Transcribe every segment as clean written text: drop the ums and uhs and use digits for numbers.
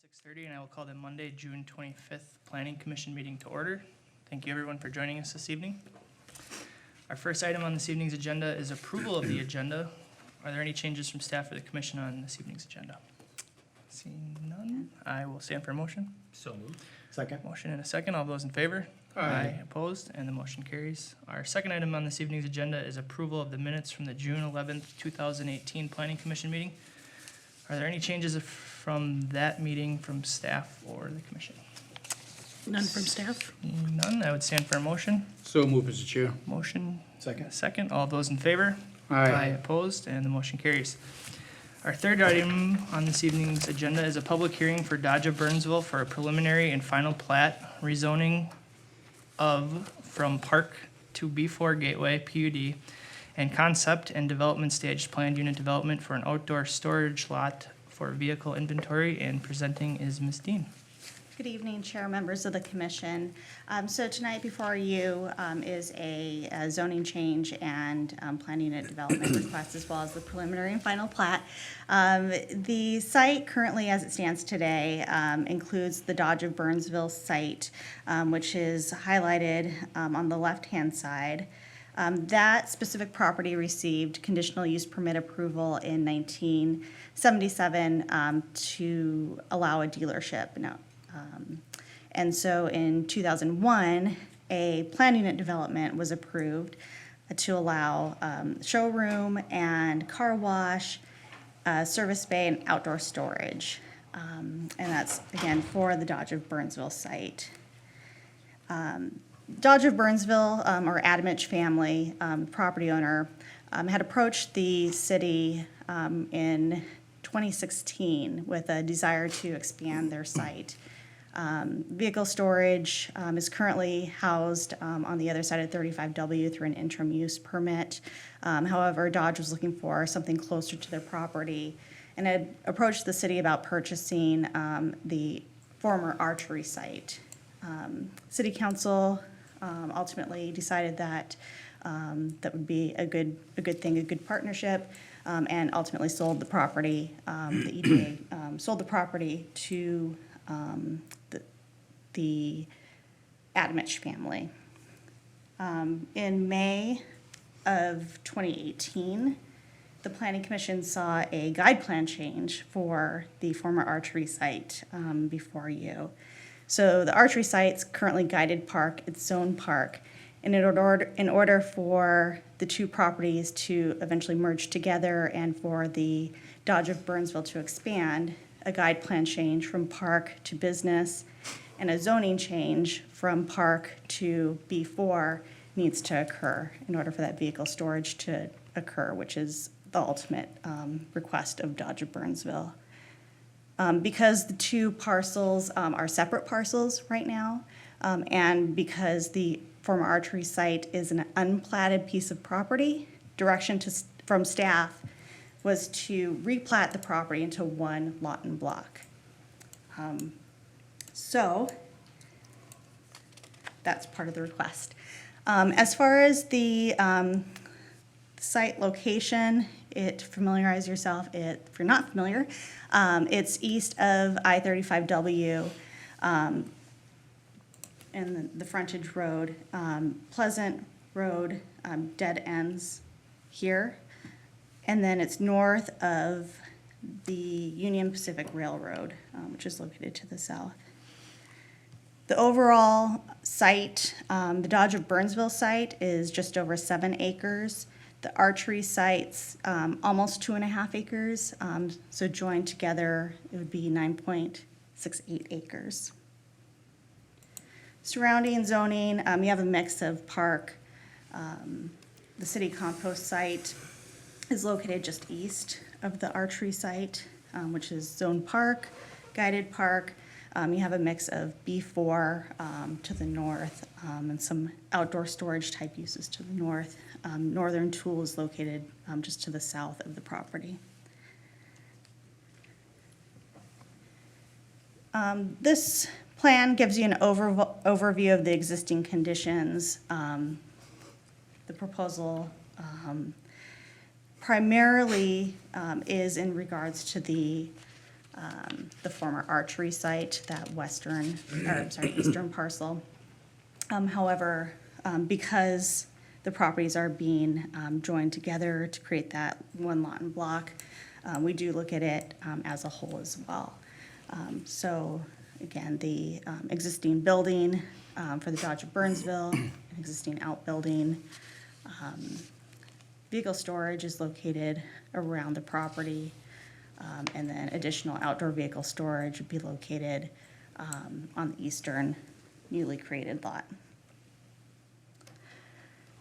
6:30, and I will call the Monday, June 25th Planning Commission meeting to order. Thank you, everyone, for joining us this evening. Our first item on this evening's agenda is approval of the agenda. Are there any changes from staff or the commission on this evening's agenda? Seeing none, I will stand for a motion. So moved. Second. Motion and a second. All those in favor? Aye. Opposed, and the motion carries. Our second item on this evening's agenda is approval of the minutes from the June 11th, 2018 Planning Commission meeting. Are there any changes from that meeting from staff or the commission? None from staff? None, I would stand for a motion. So moved, Mr. Chair. Motion, Second. second. All those in favor? Aye. Opposed, and the motion carries. Our third item on this evening's agenda is a public hearing for Dodge of Burnsville for a preliminary and final plat rezoning from Park to B4 Gateway PUD and concept and development stage planned unit development for an outdoor storage lot for vehicle inventory, and presenting is Ms. Dean. Good evening, Chair, members of the commission. So tonight before you is a zoning change and planning unit development request, as well as the preliminary and final plat. The site currently, as it stands today, includes the Dodge of Burnsville site, which is highlighted on the left-hand side. That specific property received conditional use permit approval in 1977 to allow a dealership. And so in 2001, a plan unit development was approved to allow showroom and car wash, service bay, and outdoor storage. And that's, again, for the Dodge of Burnsville site. Dodge of Burnsville, or Adamich family, property owner, had approached the city in 2016 with a desire to expand their site. Vehicle storage is currently housed on the other side of 35W through an interim use permit. However, Dodge was looking for something closer to their property and had approached the city about purchasing the former archery site. City Council ultimately decided that that would be a good thing, a good partnership, and ultimately sold the property. The EDA sold the property to the Adamich family. In May of 2018, the Planning Commission saw a guide plan change for the former archery site before you. So the archery site's currently guided park, it's zone park, and in order for the two properties to eventually merge together and for the Dodge of Burnsville to expand, a guide plan change from park to business and a zoning change from park to B4 needs to occur in order for that vehicle storage to occur, which is the ultimate request of Dodge of Burnsville. Because the two parcels are separate parcels right now, and because the former archery site is an unplatted piece of property, direction from staff was to replat the property into one lot and block. So that's part of the request. As far as the site location, familiarize yourself, if you're not familiar, it's east of I-35W and the frontage road. Pleasant Road dead ends here. And then it's north of the Union Pacific Railroad, which is located to the south. The overall site, the Dodge of Burnsville site, is just over 7 acres. The archery site's almost 2.5 acres. So joined together, it would be 9.68 acres. Surrounding zoning, you have a mix of park. The city compost site is located just east of the archery site, which is zone park, guided park. You have a mix of B4 to the north and some outdoor storage type uses to the north. Northern Tool is located just to the south of the property. This plan gives you an overview of the existing conditions. The proposal primarily is in regards to the the former archery site, that eastern parcel. However, because the properties are being joined together to create that one lot and block, we do look at it as a whole as well. So again, the existing building for the Dodge of Burnsville, an existing outbuilding. Vehicle storage is located around the property, and then additional outdoor vehicle storage would be located on the eastern newly created lot.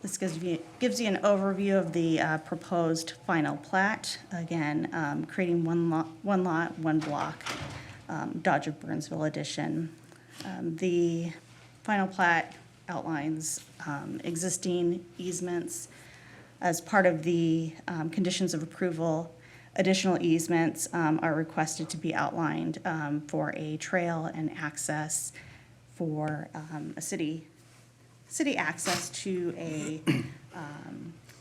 This gives you an overview of the proposed final plat. Again, creating one lot, one block, Dodge of Burnsville addition. The final plat outlines existing easements. As part of the conditions of approval, additional easements are requested to be outlined for a trail and access for a city access to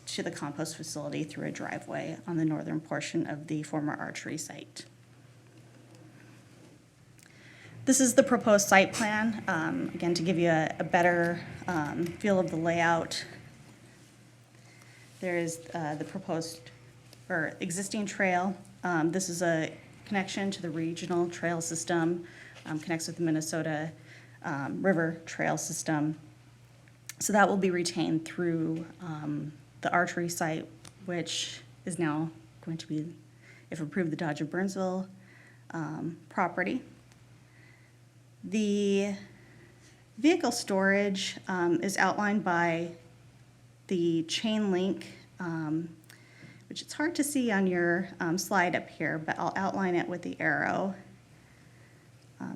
to the compost facility through a driveway on the northern portion of the former archery site. This is the proposed site plan, again, to give you a better feel of the layout. There is the proposed or existing trail. This is a connection to the regional trail system, connects with the Minnesota River Trail System. So that will be retained through the archery site, which is now going to be, if approved, the Dodge of Burnsville property. The vehicle storage is outlined by the chain link, which it's hard to see on your slide up here, but I'll outline it with the arrow.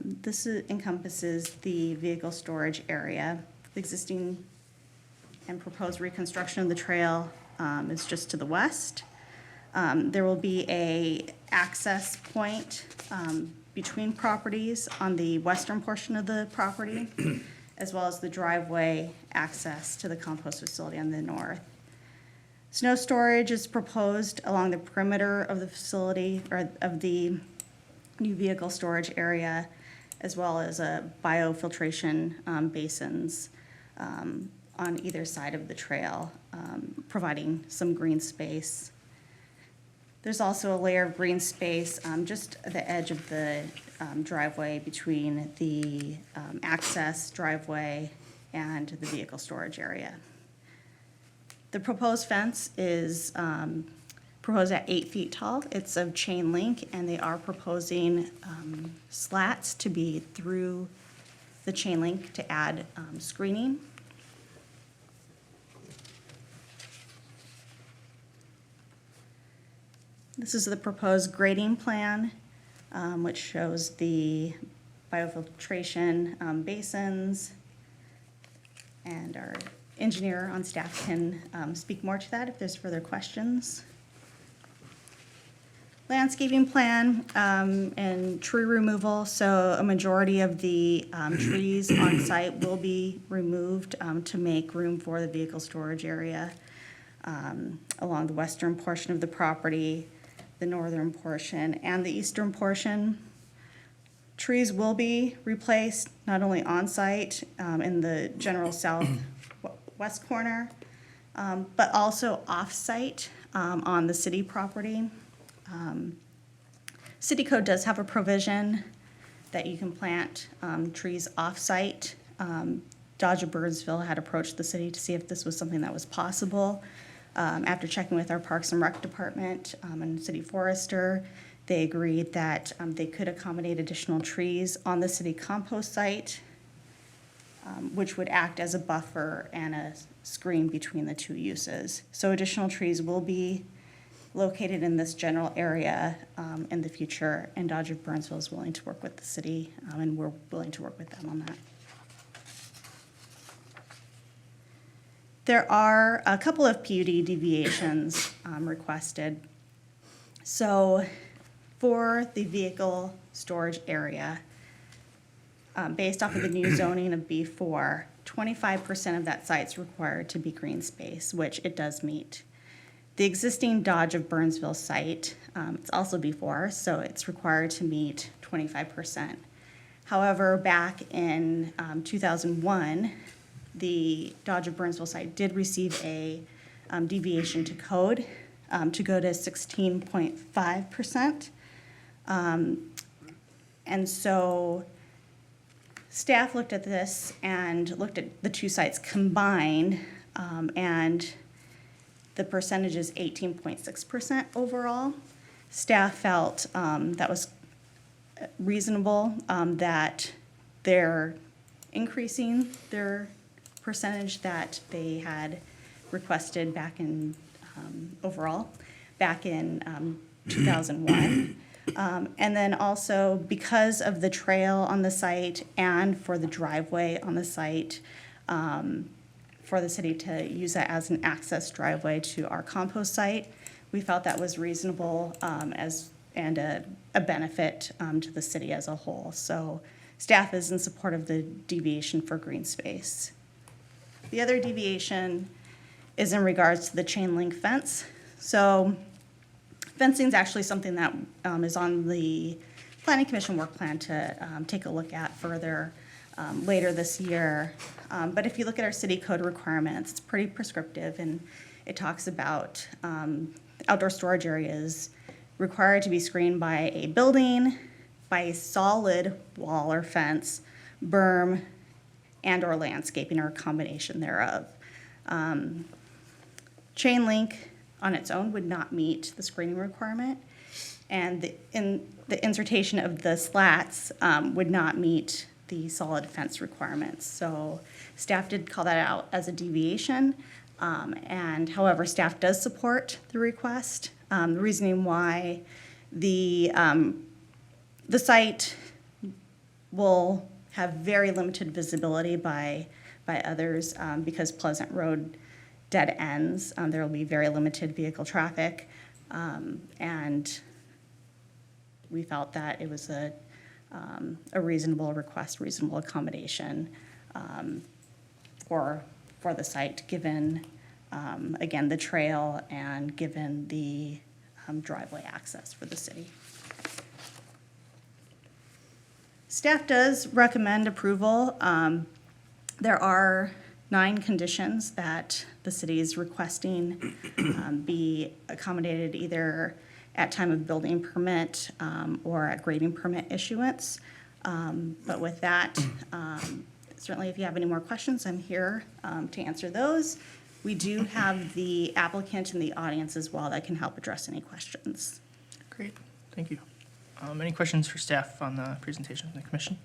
This encompasses the vehicle storage area. The existing and proposed reconstruction of the trail is just to the west. There will be a access point between properties on the western portion of the property, as well as the driveway access to the compost facility on the north. Snow storage is proposed along the perimeter of the facility, or of the new vehicle storage area, as well as biofiltration basins on either side of the trail, providing some green space. There's also a layer of green space just at the edge of the driveway between the access driveway and the vehicle storage area. The proposed fence is proposed at 8 feet tall. It's of chain link, and they are proposing slats to be through the chain link to add screening. This is the proposed grading plan, which shows the biofiltration basins, and our engineer on staff can speak more to that if there's further questions. Landscaping plan and tree removal. So a majority of the trees on site will be removed to make room for the vehicle storage area along the western portion of the property, the northern portion, and the eastern portion. Trees will be replaced not only on site in the general southwest corner, but also off site on the city property. City code does have a provision that you can plant trees off-site. Dodge of Burnsville had approached the city to see if this was something that was possible. After checking with our Parks and Rec Department and City Forester, they agreed that they could accommodate additional trees on the city compost site, which would act as a buffer and a screen between the two uses. So additional trees will be located in this general area in the future, and Dodge of Burnsville is willing to work with the city, and we're willing to work with them on that. There are a couple of PUD deviations requested. So for the vehicle storage area, based off of the new zoning of B4, 25% of that site's required to be green space, which it does meet. The existing Dodge of Burnsville site, it's also B4, so it's required to meet 25%. However, back in 2001, the Dodge of Burnsville site did receive a deviation to code to go to 16.5%. And so staff looked at this and looked at the two sites combined, and the percentage is 18.6% overall. Staff felt that was reasonable, that they're increasing their percentage that they had requested back in, overall, back in 2001. And then also, because of the trail on the site and for the driveway on the site, for the city to use that as an access driveway to our compost site, we felt that was reasonable and a benefit to the city as a whole. So staff is in support of the deviation for green space. The other deviation is in regards to the chain link fence. So fencing is actually something that is on the Planning Commission work plan to take a look at further later this year. But if you look at our city code requirements, it's pretty prescriptive, and it talks about outdoor storage areas required to be screened by a building, by a solid wall or fence, berm, and/or landscaping or a combination thereof. Chain link on its own would not meet the screening requirement, and the insertion of the slats would not meet the solid fence requirements. So staff did call that out as a deviation, and however, staff does support the request. The reasoning why the site will have very limited visibility by others because Pleasant Road dead ends. There will be very limited vehicle traffic, and we felt that it was a reasonable request, reasonable accommodation for the site, given, again, the trail and given the driveway access for the city. Staff does recommend approval. There are 9 conditions that the city is requesting be accommodated either at time of building permit or at grading permit issuance. But with that, certainly if you have any more questions, I'm here to answer those. We do have the applicant in the audience as well that can help address any questions. Great, thank you. Any questions for staff on the presentation from the commission?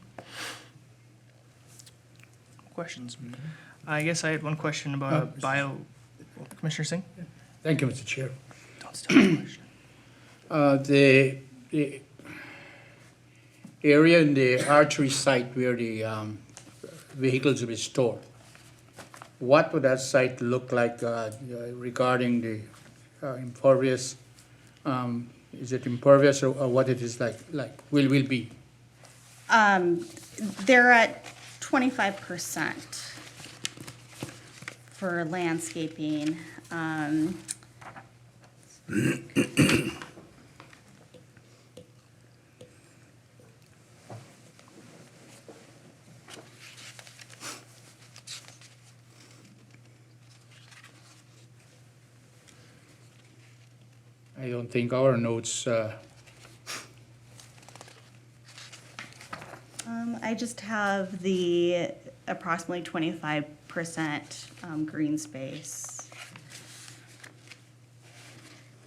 Questions? I guess I had one question about Commissioner Singh? Thank you, Mr. Chair. Don't steal the question. The area in the archery site where the vehicles will be stored, what would that site look like regarding the impervious? Is it impervious or what it is like will be? They're at 25% for landscaping. I don't think our notes, I just have the approximately 25% green space.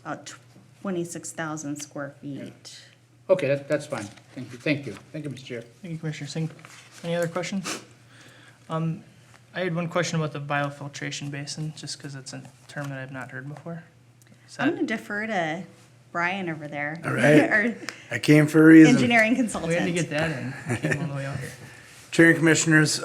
About 26,000 square feet. okay, that's fine. Thank you, Mr. Chair. Thank you, Commissioner Singh. Any other questions? I had one question about the biofiltration basin, just because it's a term that I've not heard before. Is I'm that- gonna defer to Brian over there. All right. Our I came for a reason. engineering We had consultant. to get that in. Came all the way out here. Chair and Commissioners,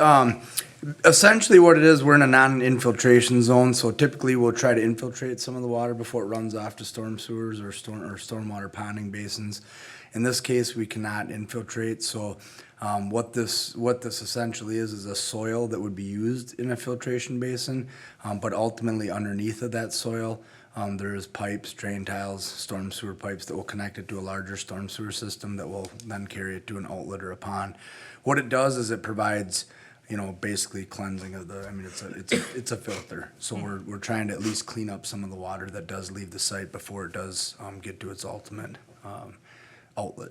essentially what it is, we're in a non-infiltration zone, so typically we'll try to infiltrate some of the water before it runs off to storm sewers or stormwater ponding basins. In this case, we cannot infiltrate, so what this essentially is a soil that would be used in a filtration basin, but ultimately underneath of that soil There is pipes, drain tiles, storm sewer pipes that will connect it to a larger storm sewer system that will then carry it to an outlet or a pond. What it does is it provides, you know, basically cleansing of the, I mean, it's a filter. So we're trying to at least clean up some of the water that does leave the site before it does, get to its ultimate, outlet.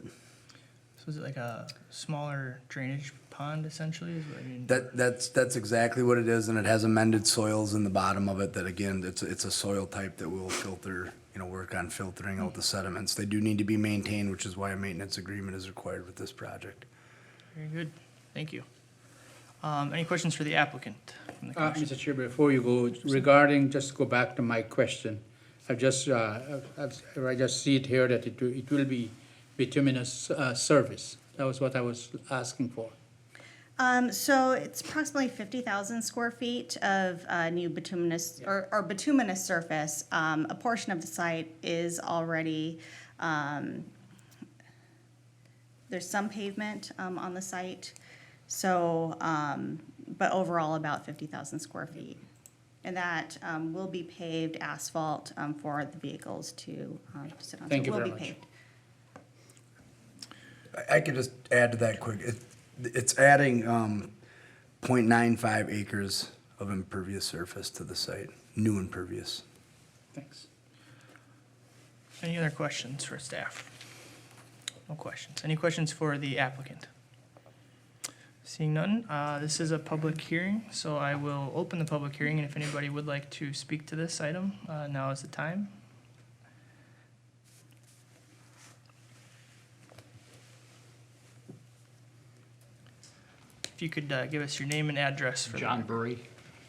So is it like a smaller drainage pond essentially, is what I mean? That's exactly what it is, and it has amended soils in the bottom of it that, again, it's a soil type that will filter, you know, work on filtering out the sediments. They do need to be maintained, which is why a maintenance agreement is required with this project. Very good, thank you. Any questions for the applicant from the commission? Mr. Chair, before you go, regarding, just go back to my question. I just see it here that it will be bituminous service. That was what I was asking for. So it's approximately 50,000 square feet of new bituminous, or bituminous surface. A portion of the site is already, there's some pavement on the site. So, but overall about 50,000 square feet. And that will be paved asphalt for the vehicles to sit on. Thank So you it will very be much. paved. I could just add to that quick. It's adding 0.95 acres of impervious surface to the site, new impervious. Thanks. Any other questions for staff? No questions. Any questions for the applicant? Seeing none, this is a public hearing, so I will open the public hearing, and if anybody would like to speak to this item, now is the time. If you could give us your name and address for the John record. Burry,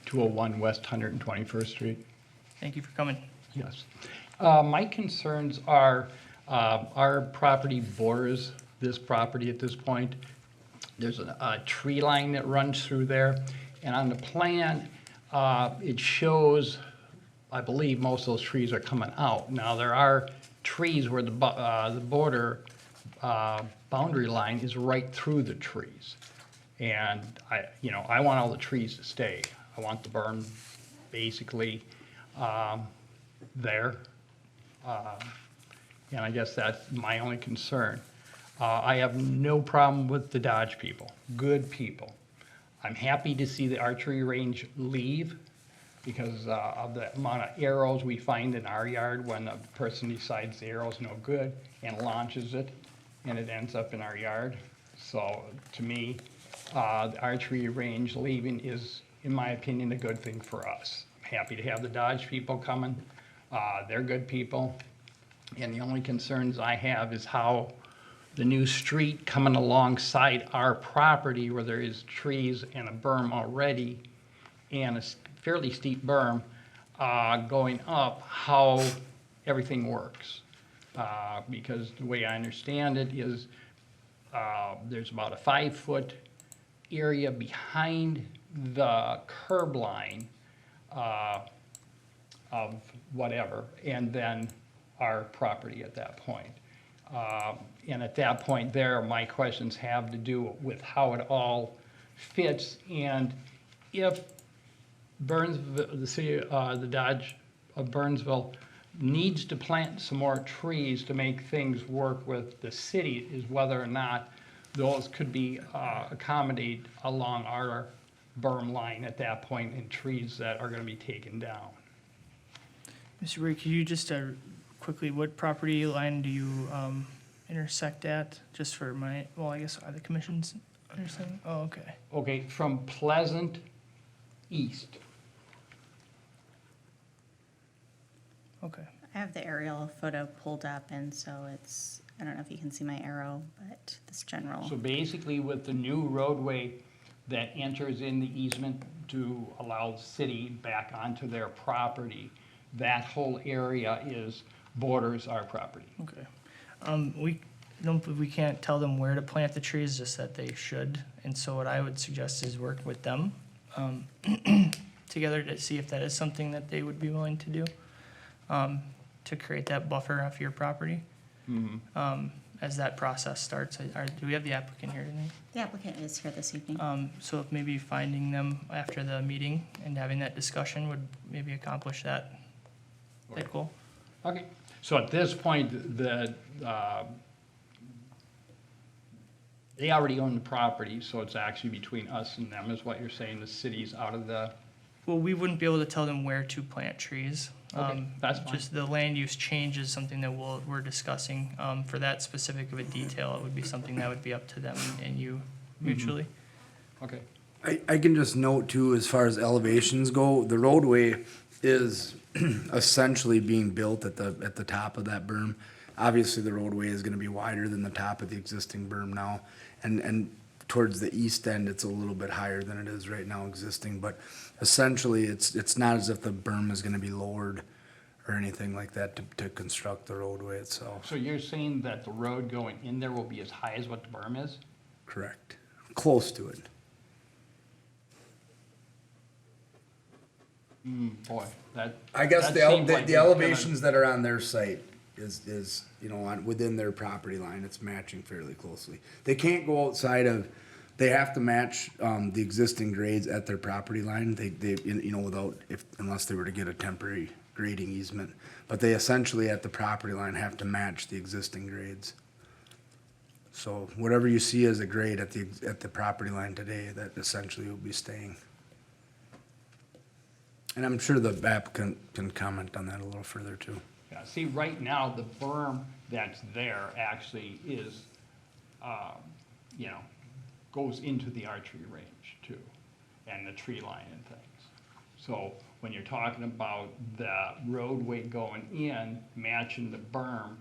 201 West 121st Street. Thank you for coming. Yes. My concerns are, our property borders this property at this point. There's a tree line that runs through there, and on the plan, it shows, I believe most of those trees are coming out. Now, there are trees where the border boundary line is right through the trees. And I want all the trees to stay. I want the berm basically there. And I guess that's my only concern. I have no problem with the Dodge people, good people. I'm happy to see the archery range leave because of the amount of arrows we find in our yard when a person decides the arrow's no good and launches it, and it ends up in our yard. So to me, the archery range leaving is, in my opinion, a good thing for us. I'm happy to have the Dodge people coming. They're good people. And the only concerns I have is how the new street coming alongside our property where there is trees and a berm already and a fairly steep berm going up, how everything works. Because the way I understand it is there's about a 5-foot area behind the curb line of whatever, and then our property at that point. And at that point there, my questions have to do with how it all fits, and if Burnsville, the city, the Dodge of Burnsville needs to plant some more trees to make things work with the city, is whether or not those could be accommodated along our berm line at that point in trees that are gonna be taken down. Mr. Ray, could you just quickly, what property line do you intersect at? Just for my, well, I guess the commission's understanding? Oh, okay. Okay, from Pleasant east. Okay. I have the aerial photo pulled up, and so it's, I don't know if you can see my arrow, but this general. So basically with the new roadway that enters in the easement to allow the city back onto their property, that whole area borders our property. Okay. We can't tell them where to plant the trees, just that they should. And so what I would suggest is work with them together to see if that is something that they would be willing to do, to create that buffer off your property. As that process starts, do we have the applicant here tonight? The applicant is here this evening. So if maybe finding them after the meeting and having that discussion would maybe accomplish that. Is that cool? Okay, so at this point, they already own the property, so it's actually between us and them, is what you're saying, the city's out of the, Well, we wouldn't be able to tell them where to plant trees. Okay, that's fine. Just the land use change is something that we're discussing. For that specific of a detail, it would be something that would be up to them and you mutually. okay. I can just note too, as far as elevations go, the roadway is essentially being built at the top of that berm. Obviously, the roadway is gonna be wider than the top of the existing berm now. And towards the east end, it's a little bit higher than it is right now existing, but essentially, it's not as if the berm is gonna be lowered or anything like that to construct the roadway itself. So you're saying that the road going in there will be as high as what the berm is? Correct. Close to it. Boy, that. I guess that the seems like the it's gonna- elevations that are on their site is, you know, within their property line, it's matching fairly closely. They can't go outside of, they have to match, the existing grades at their property line, you know, unless they were to get a temporary grading easement. But they essentially at the property line have to match the existing grades. So whatever you see as a grade at the property line today, that essentially will be staying. And I'm sure the applicant can comment on that a little further too. Yeah, see, right now, the berm that's there actually is, you know, goes into the archery range too, and the tree line and things. So when you're talking about the roadway going in, matching the berm,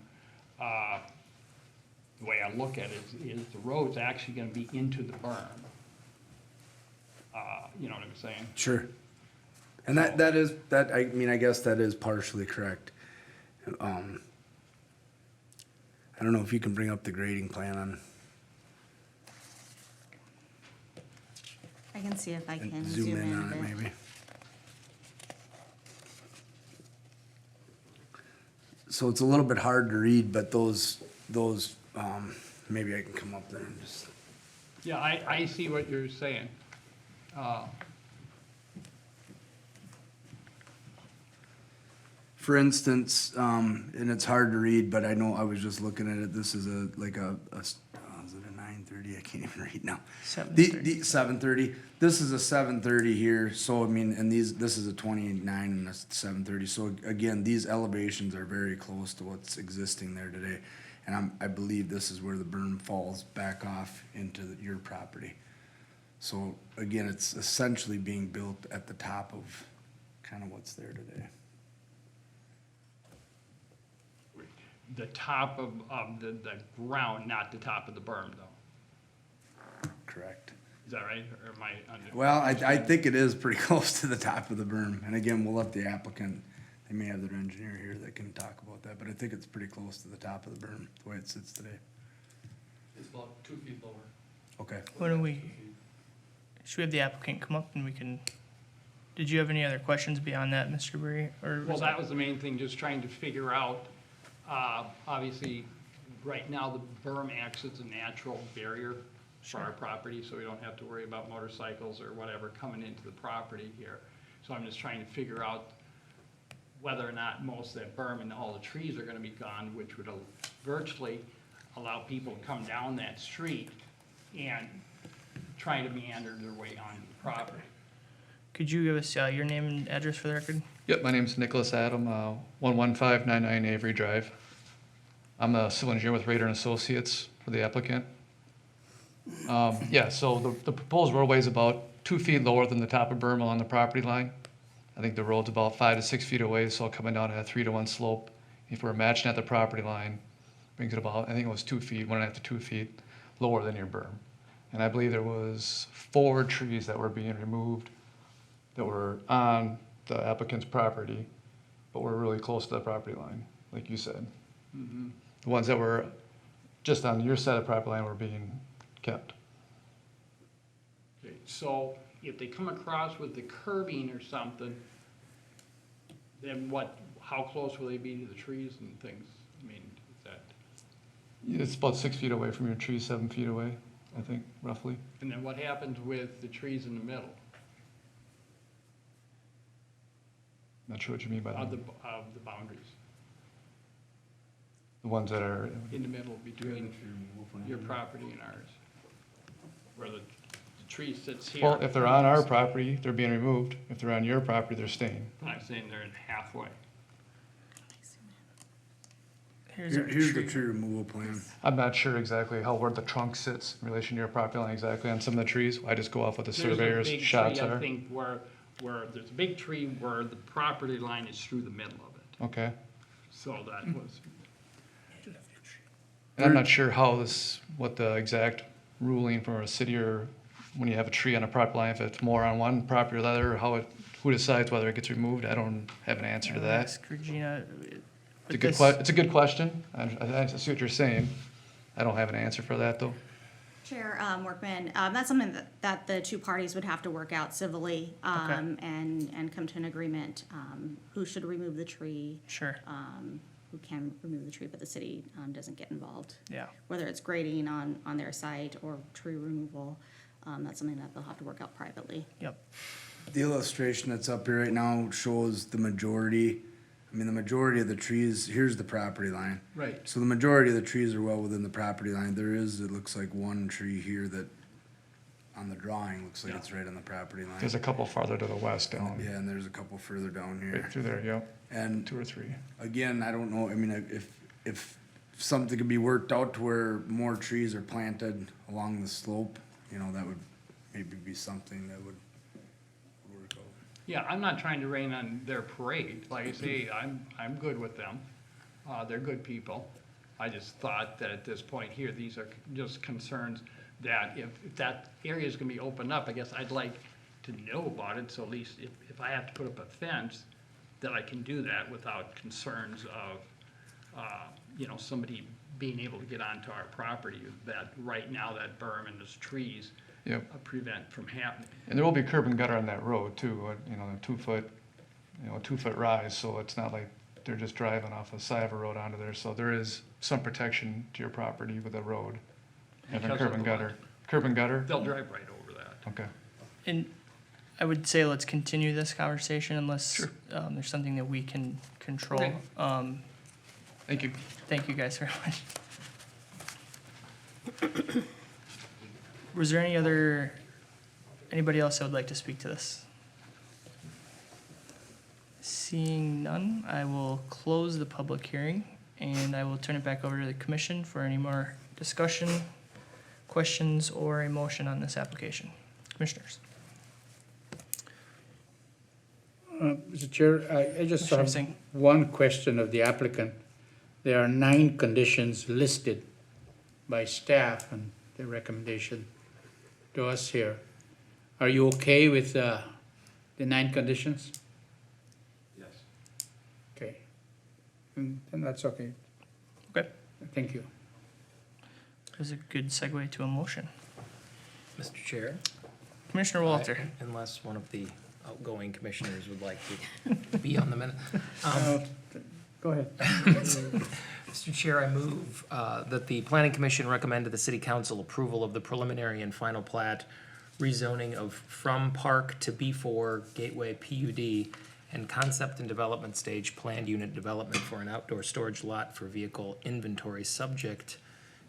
the way I look at it is the road's actually gonna be into the berm. You know what I'm saying? Sure. And I mean, I guess that is partially correct. I don't know if you can bring up the grading plan on, I can see if I can and zoom in a on it bit. maybe. So it's a little bit hard to read, but those, maybe I can come up there and just, Yeah, I see what you're saying. for instance, and it's hard to read, but I know I was just looking at it, this is is it a 9:30? I can't even read now. 7:30. The 7:30, this is a 7:30 here, so I mean, and this is a 29 and a 7:30, so again, these elevations are very close to what's existing there today. And I believe this is where the berm falls back off into your property. So again, it's essentially being built at the top of kind of what's there today. The top of the ground, not the top of the berm, though. Correct. Is that right, or am I under? Well, I think it is pretty close to the top of the berm, and again, we'll let the applicant, they may have their engineer here that can talk about that, but I think it's pretty close to the top of the berm, the way it sits today. It's about 2 feet lower. Okay. Why don't should we have the applicant come up and we can, did you have any other questions beyond that, Mr. Berry? Or Well, that was the main thing, just trying to figure out, obviously, right now, the berm acts as a natural barrier for our property, so we don't have to worry about motorcycles or whatever coming into the property here. So I'm just trying to figure out whether or not most of that berm and all the trees are gonna be gone, which would virtually allow people to come down that street and try to meander their way onto the property. Could you give us your name and address for the record? Yep, my name's Nicholas Adam, 11599 Avery Drive. I'm a civil engineer with Radar and Associates for the applicant. Yeah, so the proposed roadway is about 2 feet lower than the top of berm along the property line. I think the road's about 5 to 6 feet away, so coming down at a 3-to-1 slope. If we're matching at the property line, brings it about, I think it was 2 feet, 1.5 to 2 feet lower than your berm. And I believe there was 4 trees that were being removed that were on the applicant's property, but were really close to the property line, like you said. The ones that were just on your side of the property line were being kept. Okay, so if they come across with the curbing or something, then how close will they be to the trees and things? I mean, is that, It's about 6 feet away from your tree, 7 feet away, I think, roughly. and then what happens with the trees in the middle? Not sure what you mean by of that. of the boundaries, The ones that are, in the middle between your property and ours. Where the tree sits here. well, if they're on our property, they're being removed. If they're on your property, they're staying. I'm saying they're in halfway. Here's our Here's the tree. tree removal plan. I'm not sure exactly where the trunk sits in relation to your property line exactly on some of the trees. I just go off what the There's a surveyor's big shots tree, I are. think, where there's a big tree where the property line is through the middle of it. Okay. So that was, And I'm not sure what the exact ruling for a city or when you have a tree on a property line, if it's more on one property or the other, or who decides whether it gets removed. I don't have an answer to that. Ask Regina. It's a good it's a good question. I see what you're saying. I don't have an answer for that, though. Chair Workman, that's something that the two parties would have to work out civilly and come to an agreement. Who should remove the tree, Sure, who can remove the tree, but the city doesn't get involved. yeah. Whether it's grading on their site or tree removal, that's something that they'll have to work out privately. Yep. The illustration that's up here right now shows the majority of the trees, here's the property line. right. So the majority of the trees are well within the property line. There is, it looks like one tree here that, on the drawing, looks like it's right on the property line. There's a couple farther to the west down, Yeah, and there's a couple further down here. right through there, yep, And 2 or 3. again, I don't know, I mean, if something could be worked out to where more trees are planted along the slope, that would maybe be something that would work out. Yeah, I'm not trying to rain on their parade. Like I say, I'm good with them. They're good people. I just thought that at this point here, these are just concerns that if that area is gonna be opened up, I guess I'd like to know about it, so at least if I have to put up a fence, that I can do that without concerns of, somebody being able to get onto our property, that right now that berm and those trees Yep. prevent from happening. And there will be curb and gutter on that road too, a 2-foot, a 2-foot rise, so it's not like they're just driving off the side of a road onto there. So there is some protection to your property with the road. Having Because curb of and the gutter. Curb and gutter? They'll drive right over that. Okay. And I would say let's continue this conversation unless Sure. there's something that we can control. Okay. Thank you. Thank you guys very much. Was there anybody else that would like to speak to this? Seeing none, I will close the public hearing and I will turn it back over to the commission for any more discussion, questions, or a motion on this application. Commissioners? Mr. Chair, I just Commissioner have Singh. one question of the applicant. There are 9 conditions listed by staff and the recommendation to us here. Are you okay with the 9 conditions? Yes. Okay. And that's okay. Okay. Thank you. That was a good segue to a motion. Mr. Chair, Commissioner Walter? unless one of the outgoing commissioners would like to be on the minute. Go ahead. Mr. Chair, I move that the Planning Commission recommend to the City Council approval of the preliminary and final plat rezoning of from Park to B4 Gateway PUD and concept and development stage planned unit development for an outdoor storage lot for vehicle inventory subject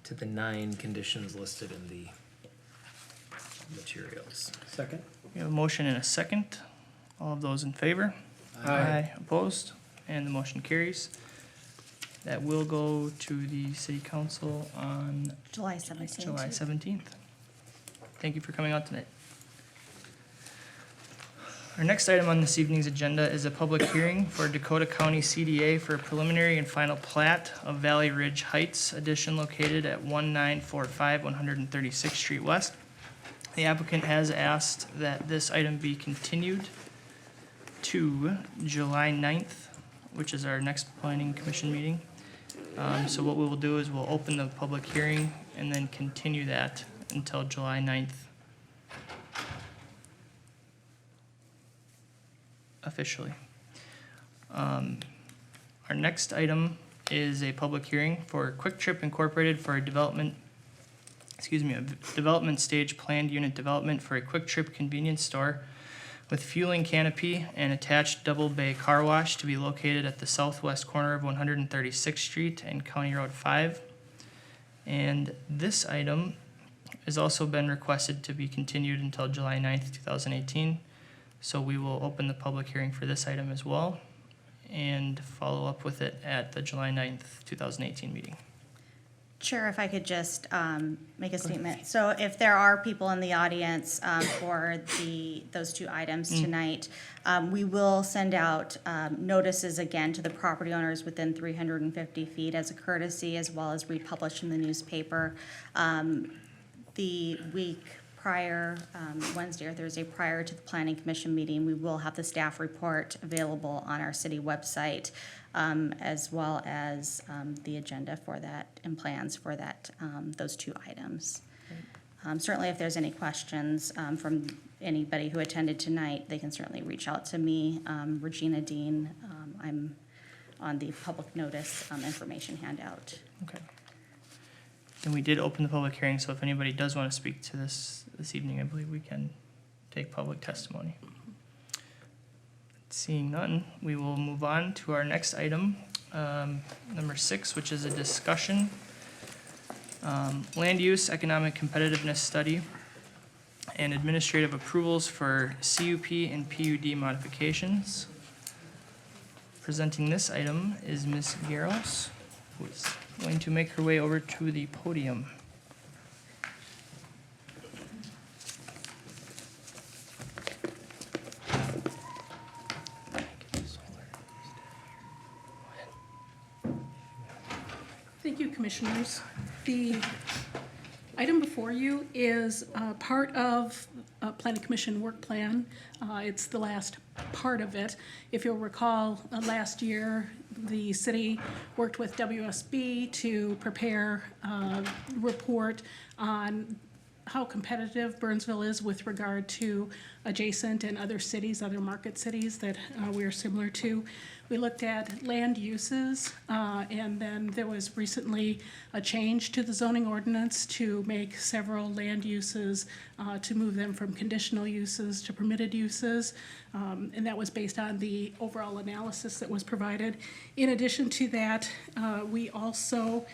to the 9 conditions listed in the materials. Second? We have a motion and a second. All of those in favor? Opposed? And the motion carries. That will go to the city council on July 17th. July 17th. Thank you for coming out tonight. Our next item on this evening's agenda is a public hearing for Dakota County CDA for a preliminary and final plat of Valley Ridge Heights addition located at 1945 136th Street West. The applicant has asked that this item be continued to July 9th, which is our next planning commission meeting. So what we will do is we'll open the public hearing and then continue that until July 9th. Officially. Our next item is a public hearing for Quick Trip Incorporated for a development stage planned unit development for a Quick Trip convenience store with fueling canopy and attached double bay car wash to be located at the southwest corner of 136th Street and County Road 5. And this item has also been requested to be continued until July 9th, 2018. So we will open the public hearing for this item as well and follow up with it at the July 9th, 2018 meeting. Chair, if I could just make a statement. So if there are people in the audience for those two items tonight, we will send out notices again to the property owners within 350 feet as a courtesy, as well as republish in the newspaper. The week prior, Wednesday or Thursday prior to the Planning Commission meeting, we will have the staff report available on our city website, as well as the agenda for that and plans for that, those two items. Certainly, if there's any questions from anybody who attended tonight, they can certainly reach out to me, Regina Dean. I'm on the public notice information handout. Okay. And we did open the public hearing, so if anybody does want to speak to this evening, I believe we can take public testimony. Seeing none, we will move on to our next item, number 6, which is a discussion. Land use, economic competitiveness study, and administrative approvals for CUP and PUD modifications. Presenting this item is Ms. Garros, who is going to make her way over to the podium. Thank you, Commissioners. The item before you is part of a Planning Commission work plan. It's the last part of it. If you'll recall, last year, the city worked with WSB to prepare a report on how competitive Burnsville is with regard to adjacent and other cities, other market cities that we are similar to. We looked at land uses, and then there was recently a change to the zoning ordinance to make several land uses, to move them from conditional uses to permitted uses. And that was based on the overall analysis that was provided. In addition to that, we also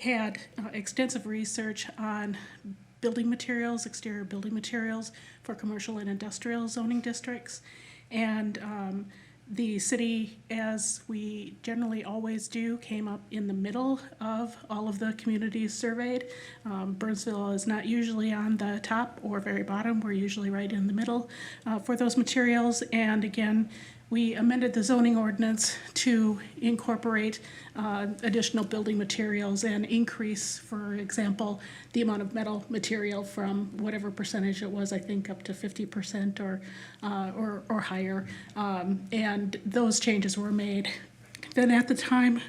had extensive research on building materials, exterior building materials for commercial and industrial zoning districts. And the city, as we generally always do, came up in the middle of all of the communities surveyed. Burnsville is not usually on the top or very bottom. We're usually right in the middle for those materials. And again, we amended the zoning ordinance to incorporate additional building materials and increase, for example, the amount of metal material from whatever percentage it was, I think up to 50% or higher. And those changes were made. Then at the time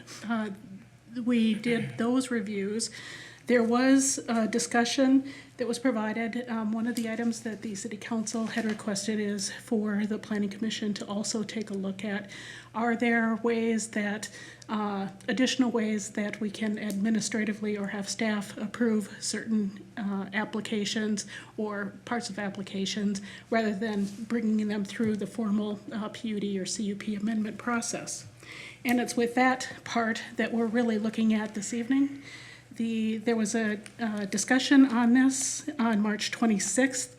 we did those reviews, there was a discussion that was provided. One of the items that the city council had requested is for the planning commission to also take a look at, are there ways that, additional ways that we can administratively or have staff approve certain applications or parts of applications rather than bringing them through the formal PUD or CUP amendment process. And it's with that part that we're really looking at this evening. There was a discussion on this on March 26th,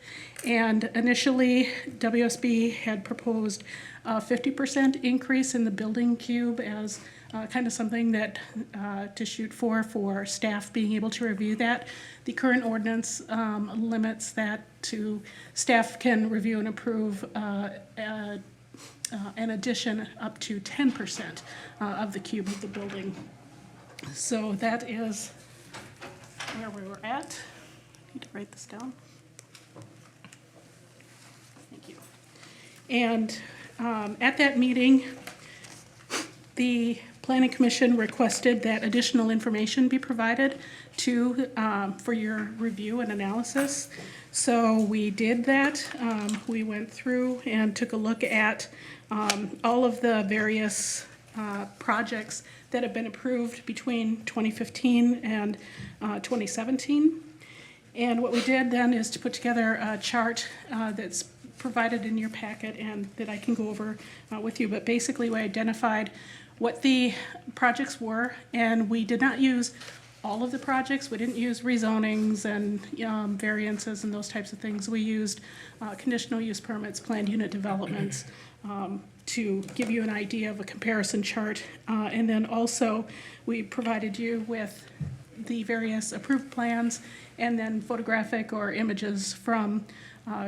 and initially WSB had proposed a 50% increase in the building cube as kind of something that to shoot for staff being able to review that. The current ordinance limits that to staff can review and approve an addition up to 10% of the cube of the building. So that is where we were at. I need to write this down. Thank you. And at that meeting, the Planning Commission requested that additional information be provided to for your review and analysis. So we did that. We went through and took a look at all of the various projects that have been approved between 2015 and 2017. And what we did then is to put together a chart that's provided in your packet and that I can go over with you. But basically, we identified what the projects were, and we did not use all of the projects. We didn't use rezonings and variances and those types of things. We used conditional use permits, planned unit developments, to give you an idea of a comparison chart. And then also, we provided you with the various approved plans and then photographic or images from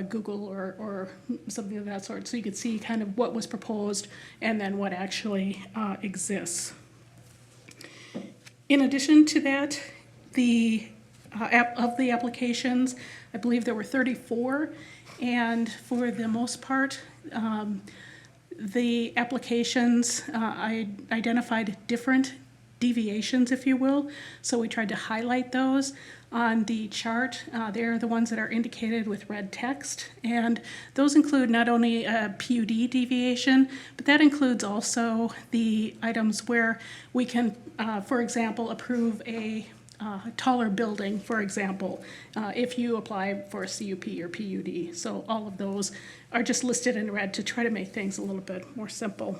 Google or something of that sort. So you could see kind of what was proposed and then what actually exists. In addition to that, of the applications, I believe there were 34, and for the most part, the applications, I identified different deviations, if you will. So we tried to highlight those on the chart. They're the ones that are indicated with red text. And those include not only a PUD deviation, but that includes also the items where we can, for example, approve a taller building, for example, if you apply for a CUP or PUD. So all of those are just listed in red to try to make things a little bit more simple.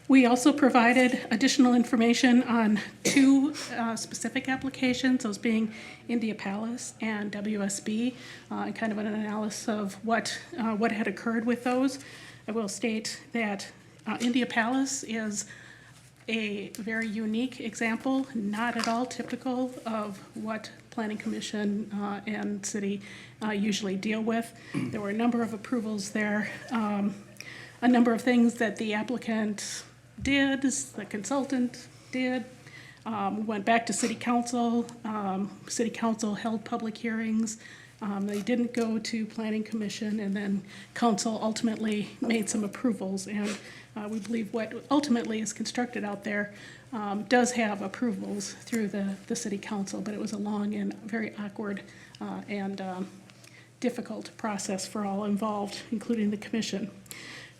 We also provided additional information on two specific applications, those being India Palace and WSB, and kind of an analysis of what had occurred with those. I will state that India Palace is a very unique example, not at all typical of what Planning Commission and City usually deal with. There were a number of approvals there, a number of things that the applicant did, the consultant did. Went back to City Council. City Council held public hearings. They didn't go to Planning Commission, and then Council ultimately made some approvals. And we believe what ultimately is constructed out there does have approvals through the City Council, but it was a long and very awkward and difficult process for all involved, including the Commission.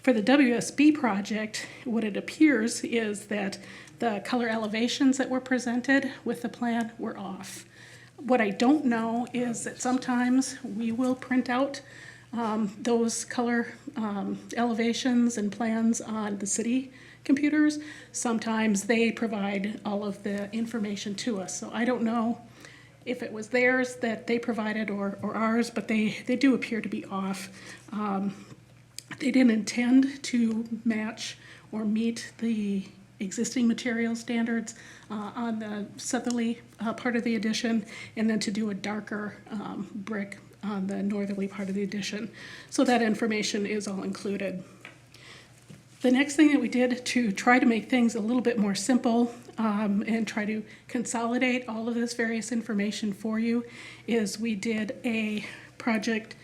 For the WSB project, what it appears is that the color elevations that were presented with the plan were off. What I don't know is that sometimes we will print out those color elevations and plans on the city computers. Sometimes they provide all of the information to us. So I don't know if it was theirs that they provided or ours, but they do appear to be off. They didn't intend to match or meet the existing material standards on the southerly part of the addition, and then to do a darker brick on the northerly part of the addition. So that information is all included. The next thing that we did to try to make things a little bit more simple and try to consolidate all of this various information for you is we did a project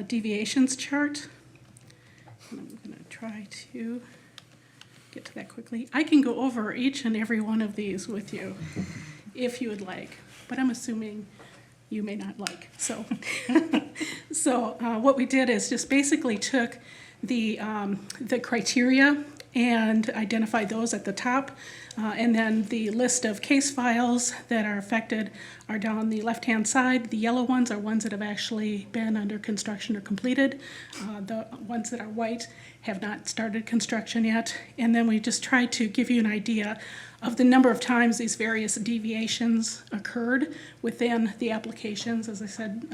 deviations chart. And I'm going to try to get to that quickly. I can go over each and every one of these with you if you would like, but I'm assuming you may not like. So, what we did is just basically took the criteria and identified those at the top. And then the list of case files that are affected are down the left-hand side. The yellow ones are ones that have actually been under construction or completed. The ones that are white have not started construction yet. And then we just tried to give you an idea of the number of times these various deviations occurred within the applications, as I said,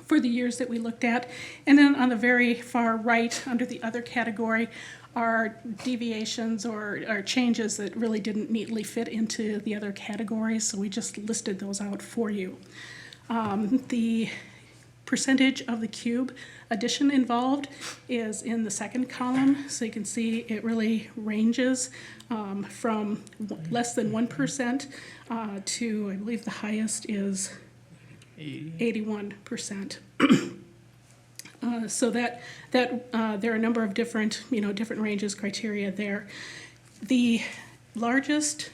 for the years that we looked at. And then on the very far right, under the other category, are deviations or changes that really didn't neatly fit into the other categories, so we just listed those out for you. The percentage of the cube addition involved is in the second column, so you can see it really ranges from less than 1% to, I believe the highest is 81%. So that there are a number of different ranges, criteria there. The largest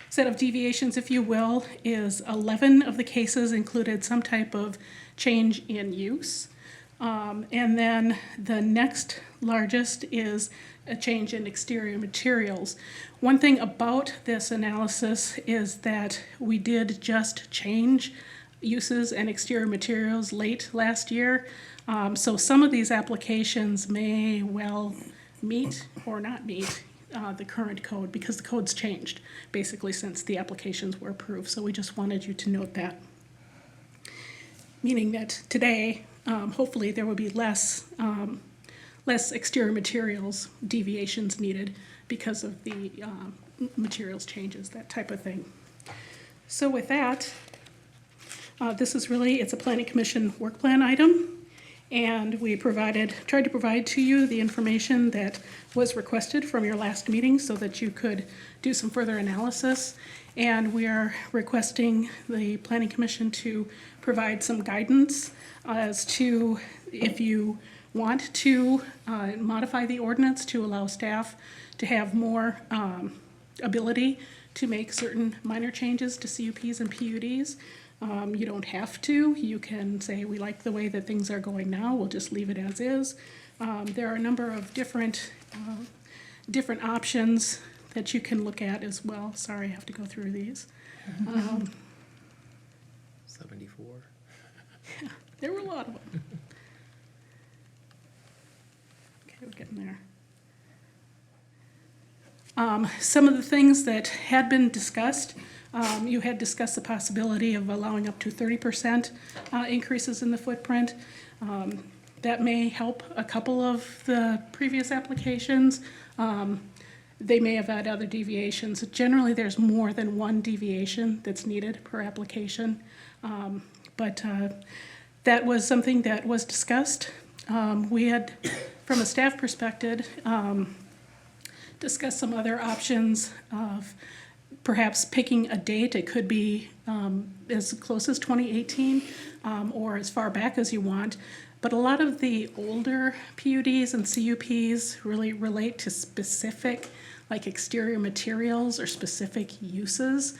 set of deviations, if you will, is 11 of the cases included some type of change in use. And then the next largest is a change in exterior materials. One thing about this analysis is that we did just change uses and exterior materials late last year. So some of these applications may well meet or not meet the current code because the code's changed basically since the applications were approved. So we just wanted you to note that. Meaning that today, hopefully there will be less exterior materials deviations needed because of the materials changes, that type of thing. So with that, this is really, it's a planning commission work plan item. And we tried to provide to you the information that was requested from your last meeting so that you could do some further analysis. And we are requesting the planning commission to provide some guidance as to if you want to modify the ordinance to allow staff to have more ability to make certain minor changes to CUPs and PUDs. You don't have to. You can say, we like the way that things are going now, we'll just leave it as is. There are a number of different options that you can look at as well. Sorry, I have to go through these. 74. There were a lot of them. Okay, we're getting there. Some of the things that had been discussed, you had discussed the possibility of allowing up to 30% increases in the footprint. That may help a couple of the previous applications. They may have had other deviations. Generally, there's more than one deviation that's needed per application. But that was something that was discussed. We had, from a staff perspective, discussed some other options of perhaps picking a date. It could be as close as 2018 or as far back as you want. But a lot of the older PUDs and CUPs really relate to specific, like exterior materials or specific uses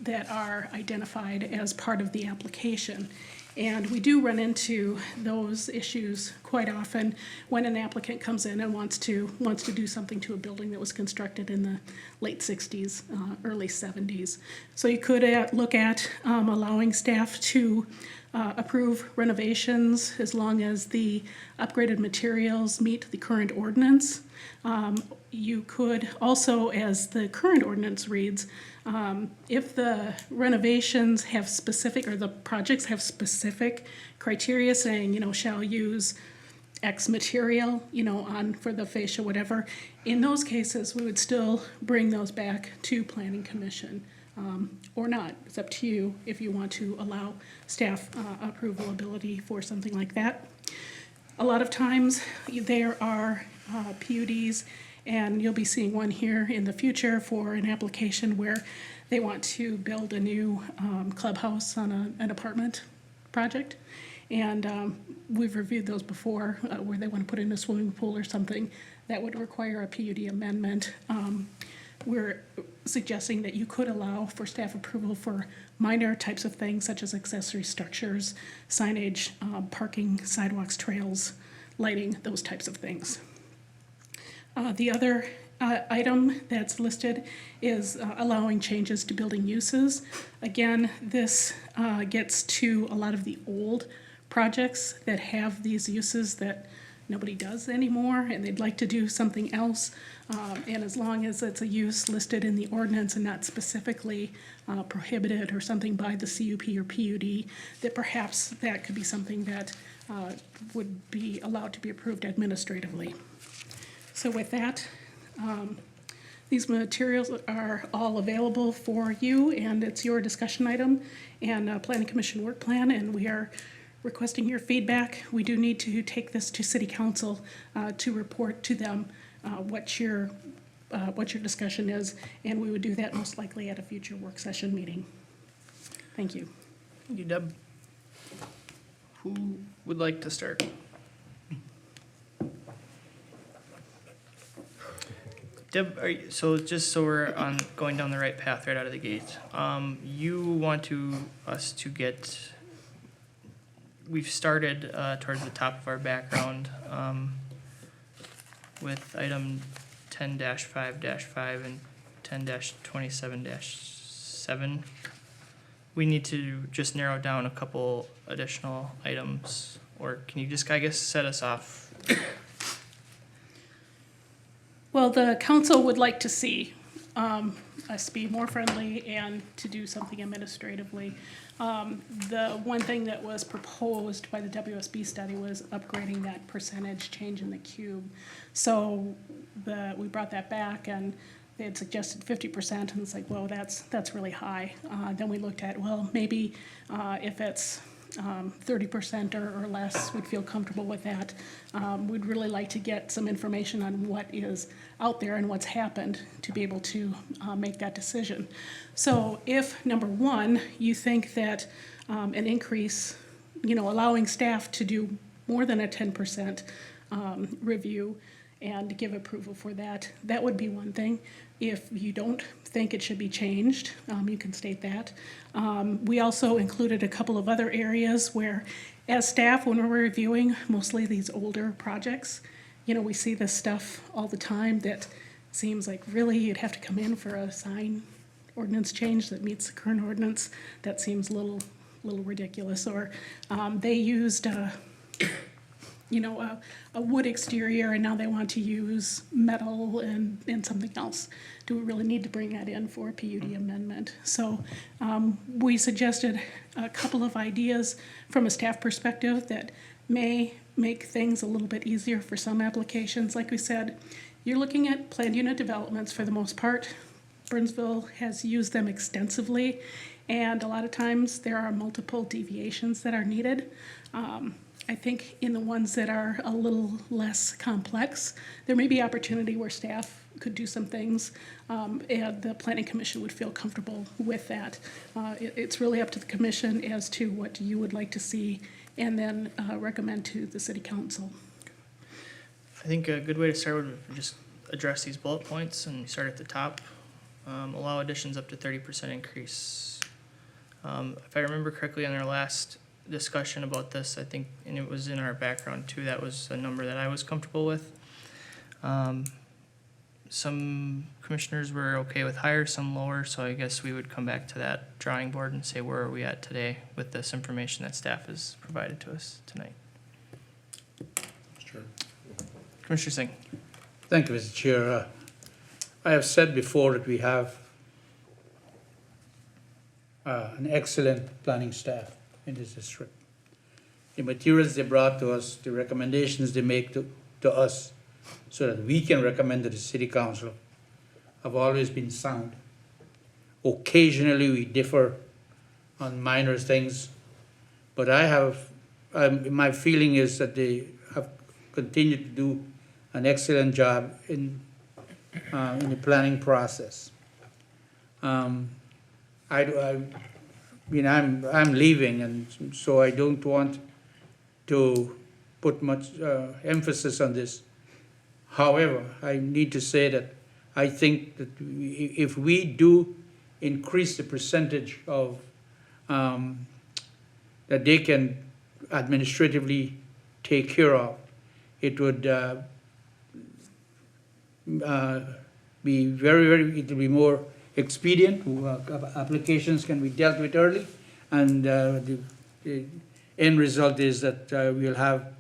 that are identified as part of the application. And we do run into those issues quite often when an applicant comes in and wants to do something to a building that was constructed in the late 60s, early 70s. So you could look at allowing staff to approve renovations as long as the upgraded materials meet the current ordinance. You could also, as the current ordinance reads, if the renovations have specific, or the projects have specific criteria saying, shall use X material, on for the fascia, whatever, in those cases, we would still bring those back to planning commission, or not. It's up to you if you want to allow staff approval ability for something like that. A lot of times, there are PUDs, and you'll be seeing one here in the future for an application where they want to build a new clubhouse on an apartment project. And we've reviewed those before, where they want to put in a swimming pool or something that would require a PUD amendment. We're suggesting that you could allow for staff approval for minor types of things such as accessory structures, signage, parking, sidewalks, trails, lighting, those types of things. The other item that's listed is allowing changes to building uses. Again, this gets to a lot of the old projects that have these uses that nobody does anymore, and they'd like to do something else. And as long as it's a use listed in the ordinance and not specifically prohibited or something by the CUP or PUD, that perhaps that could be something that would be allowed to be approved administratively. So with that, these materials are all available for you, and it's your discussion item and Planning Commission work plan, and we are requesting your feedback. We do need to take this to City Council to report to them what your discussion is, and we would do that most likely at a future work session meeting. Thank you. Thank you, Deb. Who would like to start? Deb, so just so we're going down the right path right out of the gate, you want us to get, we've started towards the top of our background with item 10-5-5 and 10-27-7. We need to just narrow down a couple additional items, or can you just, I guess, set us off? Well, the council would like to see us be more friendly and to do something administratively. The one thing that was proposed by the WSB study was upgrading that percentage change in the cube. So we brought that back, and they had suggested 50%, and it's like, well, that's really high. Then we looked at, well, maybe if it's 30% or less, we'd feel comfortable with that. We'd really like to get some information on what is out there and what's happened to be able to make that decision. So if, number one, you think that an increase, allowing staff to do more than a 10% review and give approval for that, that would be one thing. If you don't think it should be changed, you can state that. We also included a couple of other areas where, as staff, when we're reviewing mostly these older projects, we see this stuff all the time that seems like really you'd have to come in for a sign ordinance change that meets the current ordinance. That seems a little ridiculous. Or they used a wood exterior, and now they want to use metal and something else. Do we really need to bring that in for a PUD amendment? So we suggested a couple of ideas from a staff perspective that may make things a little bit easier for some applications. Like we said, you're looking at planned unit developments for the most part. Burnsville has used them extensively, and a lot of times there are multiple deviations that are needed. I think in the ones that are a little less complex, there may be opportunity where staff could do some things, and the planning commission would feel comfortable with that. It's really up to the commission as to what you would like to see, and then recommend to the city council. I think a good way to start would be just address these bullet points and start at the top. Allow additions up to 30% increase. If I remember correctly on our last discussion about this, I think, and it was in our background too, that was a number that I was comfortable with. Some commissioners were okay with higher, some lower, so I guess we would come back to that drawing board and say, where are we at today with this information that staff has provided to us tonight? Sure. Commissioner Singh. Thank you, Mr. Chair. I have said before that we have an excellent planning staff in this district. The materials they brought to us, the recommendations they make to us so that we can recommend to the city council have always been sound. Occasionally we differ on minor things, but my feeling is that they have continued to do an excellent job in the planning process. I'm leaving, and so I don't want to put much emphasis on this. However, I need to say that I think that if we do increase the percentage of that they can administratively take care of, it would be it will be more expedient. Applications can be dealt with early, and the end result is that we'll have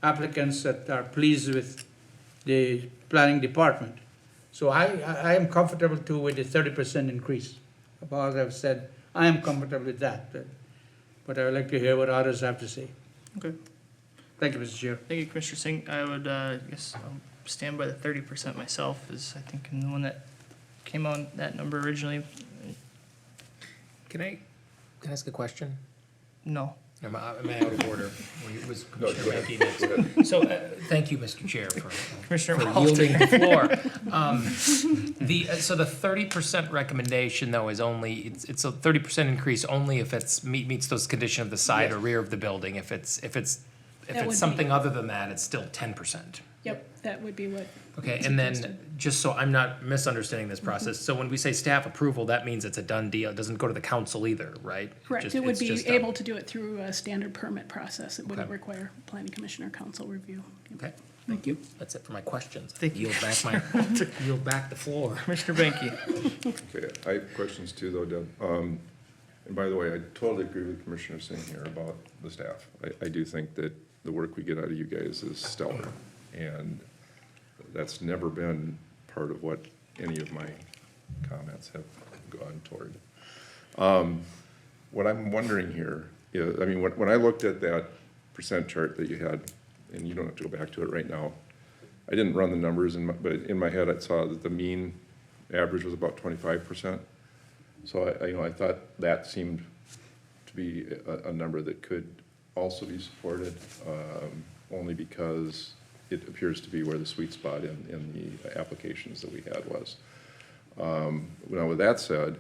applicants that are pleased with the planning department. So I am comfortable too with the 30% increase. As I've said, I am comfortable with that, but I would like to hear what others have to say. Okay. Thank you, Mr. Chair. Thank you, Commissioner Singh. I would, guess I'll stand by the 30% myself, is I think the one that came on that number originally. Can I ask a question? No. Am I out of order? Was Commissioner Mackey next? So, thank you, Mr. Chair, for Commissioner for Walter. yielding the floor. So the 30% recommendation, though, is only, it's a 30% increase only if it's meets those conditions of the side or rear of the building. If it's would be- something other than that, it's still 10%. Yep, that would be what. Okay, and then, suggested. just so I'm not misunderstanding this process, so when we say staff approval, that means it's a done deal, it doesn't go to the council either, right? Correct, Just- it would it's be just able to do it through a standard permit process. It wouldn't Okay. require planning commission or council review. Okay, thank you. That's it for my questions. Thank you. Yield back the floor. Commissioner Benke. Okay, I have questions too, though, Deb. And by the way, I totally agree with Commissioner Singh here about the staff. I do think that the work we get out of you guys is stellar, and that's never been part of what any of my comments have gone toward. What I'm wondering here is, I mean, when I looked at that percent chart that you had, and you don't have to go back to it right now, I didn't run the numbers, but in my head, I saw that the mean average was about 25%. So I thought that seemed to be a number that could also be supported, only because it appears to be where the sweet spot in the applications that we had was. Now, with that said,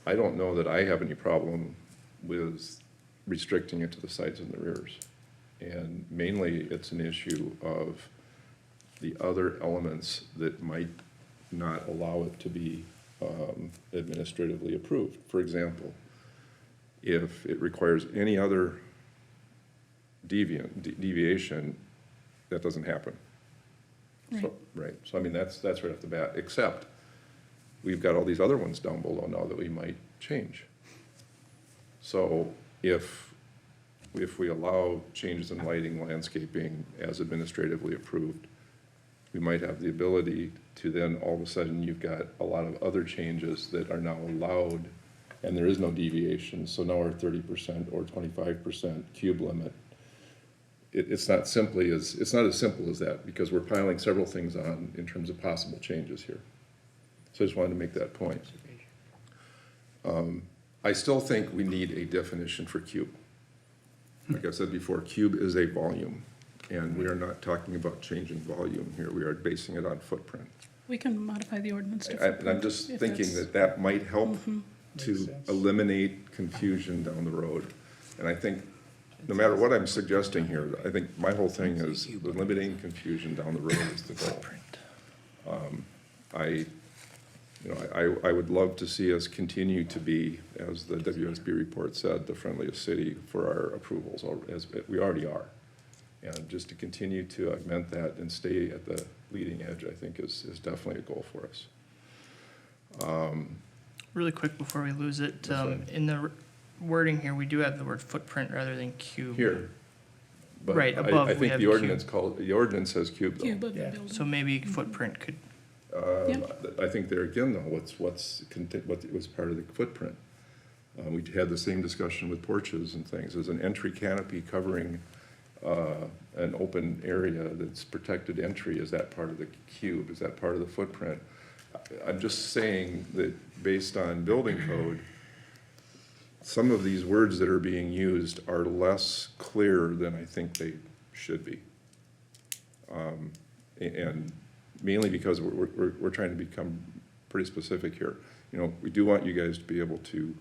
I don't know that I have any problem with restricting it to the sides and the rears. And mainly, it's an issue of the other elements that might not allow it to be administratively approved. For example, if it requires any other deviation, that doesn't happen. So, right, so I mean, that's right off the bat, except we've got all these other ones down below now that we might change. So if we allow changes in lighting, landscaping as administratively approved, we might have the ability to then, all of a sudden, you've got a lot of other changes that are now allowed, and there is no deviation, so now our 30% or 25% cube limit, it's not as simple as that, because we're piling several things on in terms of possible changes here. So I just wanted to make that point. I still think we need a definition for cube. Like I said before, cube is a volume, and we are not talking about changing volume here. We are basing it on footprint. We can modify the ordinance to And I'm footprint just if thinking that's- that might help to eliminate confusion down the road. And I think, no matter what I'm suggesting here, I think my whole thing is eliminating confusion down the road is the goal. I would love to see us continue to be, as the WSB report said, the friendliest city for our approvals, as we already are. And just to continue to augment that and stay at the leading edge, I think is definitely a goal for us. Really quick before we lose it, fine. in the wording here, we do have the word footprint rather than cube. Here. But Right, I above we think have the ordinance cube. the ordinance says cube though. Cube of the building. So maybe footprint could, I think there again though, what was part of the footprint. We had the same discussion with porches and things. There's an entry canopy covering an open area that's protected entry. Is that part of the cube? Is that part of the footprint? I'm just saying that based on building code, some of these words that are being used are less clear than I think they should be. And mainly because we're trying to become pretty specific here. You know, we do want you guys to be able to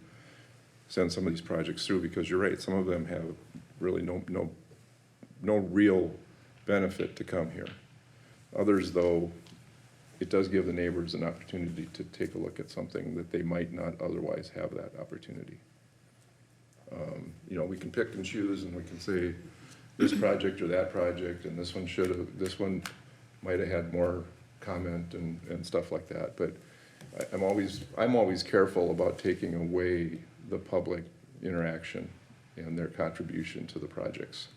send some of these projects through, because you're right, some of them have really no real benefit to come here. Others, though, it does give the neighbors an opportunity to take a look at something that they might not otherwise have that opportunity. You know, we can pick and choose, and we can say this project or that project, and this one might have had more comment and stuff like that. But I'm always careful about taking away the public interaction and their contribution to the projects.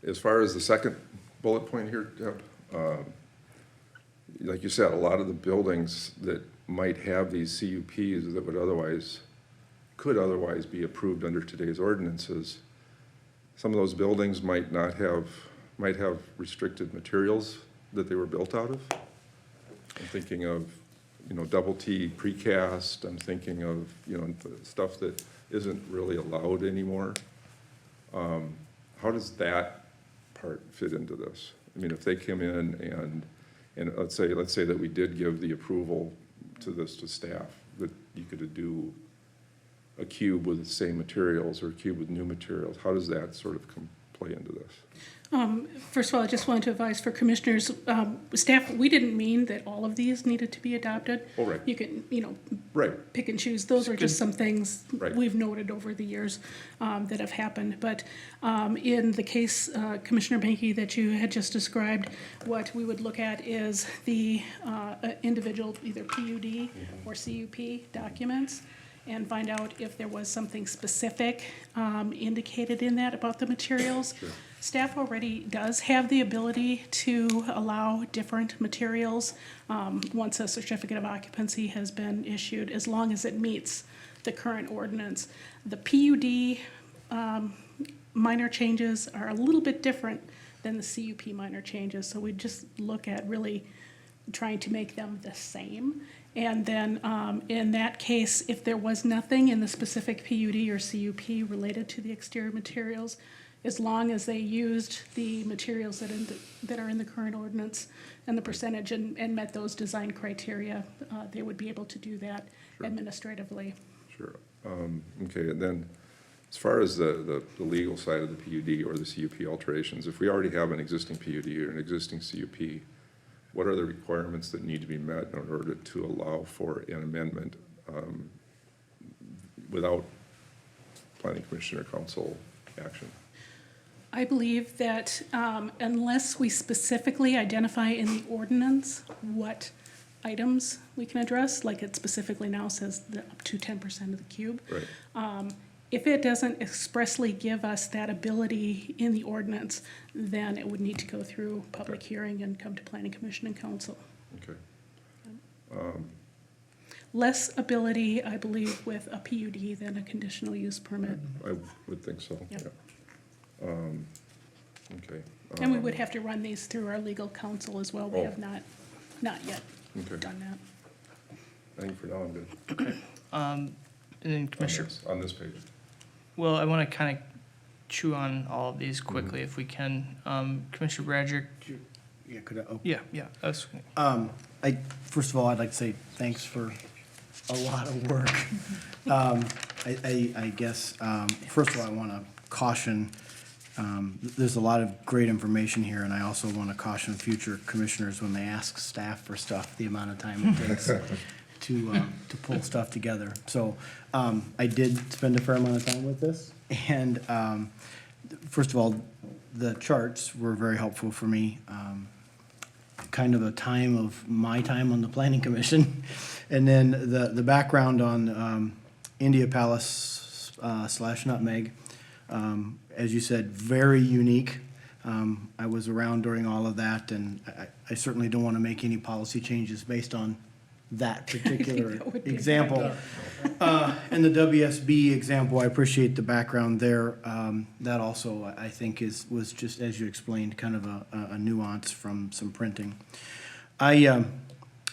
As far as the second bullet point here, Deb, like you said, a lot of the buildings that might have these CUPs that could otherwise be approved under today's ordinances, some of those buildings might have restricted materials that they were built out of. I'm thinking of, double T precast. I'm thinking of, stuff that isn't really allowed anymore. How does that part fit into this? I mean, if they come in and let's say that we did give the approval to staff, that you could do a cube with the same materials or a cube with new materials, how does that sort of play into this? First of all, I just wanted to advise for commissioners, staff, we didn't mean that all of these needed to be adopted. Oh, right. You can, Right, pick and choose. Those are just some things Right. we've noted over the years that have happened. But in the case, Commissioner Banky, that you had just described, what we would look at is the individual, either PUD or CUP documents, and find out if there was something specific indicated in that about the materials. Staff already does have the ability to allow different materials once a certificate of occupancy has been issued, as long as it meets the current ordinance. The PUD minor changes are a little bit different than the CUP minor changes, so we just look at really trying to make them the same. And then, in that case, if there was nothing in the specific PUD or CUP related to the exterior materials, as long as they used the materials that are in the current ordinance and the percentage and met those design criteria, they would be able to do that administratively. sure. Okay, and then as far as the legal side of the PUD or the CUP alterations, if we already have an existing PUD or an existing CUP, what are the requirements that need to be met in order to allow for an amendment without planning commission or council action? I believe that unless we specifically identify in the ordinance what items we can address, like it specifically now says up to 10% of the cube. Right, If it doesn't expressly give us that ability in the ordinance, then it would need to go through public hearing and come to planning commission and council. okay. Less ability, I believe, with a PUD than a conditional use permit. I would think so, yeah. Yep. Okay. And we would have to run these through our legal counsel as well. We Oh. have not yet Okay, done that. I think for now I'm good. And then Commissioner, On this page. well, I want to kind of chew on all of these quickly if we can. Commissioner Bradrick, Yeah, could I, oh, yeah, I was, first of all, I'd like to say thanks for a lot of work. I guess, first of all, I want to caution, there's a lot of great information here, and I also want to caution future commissioners when they ask staff for stuff, the amount of time it takes to pull stuff together. So, I did spend a fair amount of time with this, and, first of all, the charts were very helpful for me. Kind of a time of my time on the planning commission. And then the background on India Palace / Nutmeg, as you said, very unique. I was around during all of that, and I certainly don't want to make any policy changes based on that particular that would be a bad example. And the WSB example, I appreciate the background there. That also, I think, was just, as you explained, kind of a nuance from some printing. As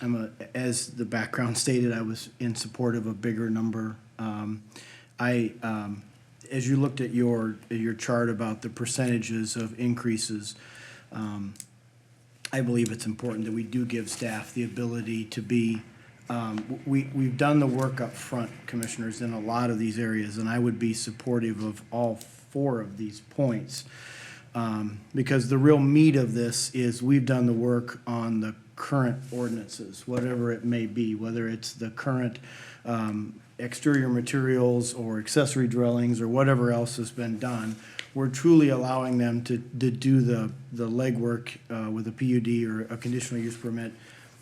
the background stated, I was in support of a bigger number. As you looked at your chart about the percentages of increases, I believe it's important that we do give staff the ability to be, we've done the work up front, commissioners, in a lot of these areas, and I would be supportive of all 4 of these points. Because the real meat of this is we've done the work on the current ordinances, whatever it may be, whether it's the current exterior materials or accessory dwellings or whatever else has been done. We're truly allowing them to do the legwork with a PUD or a conditional use permit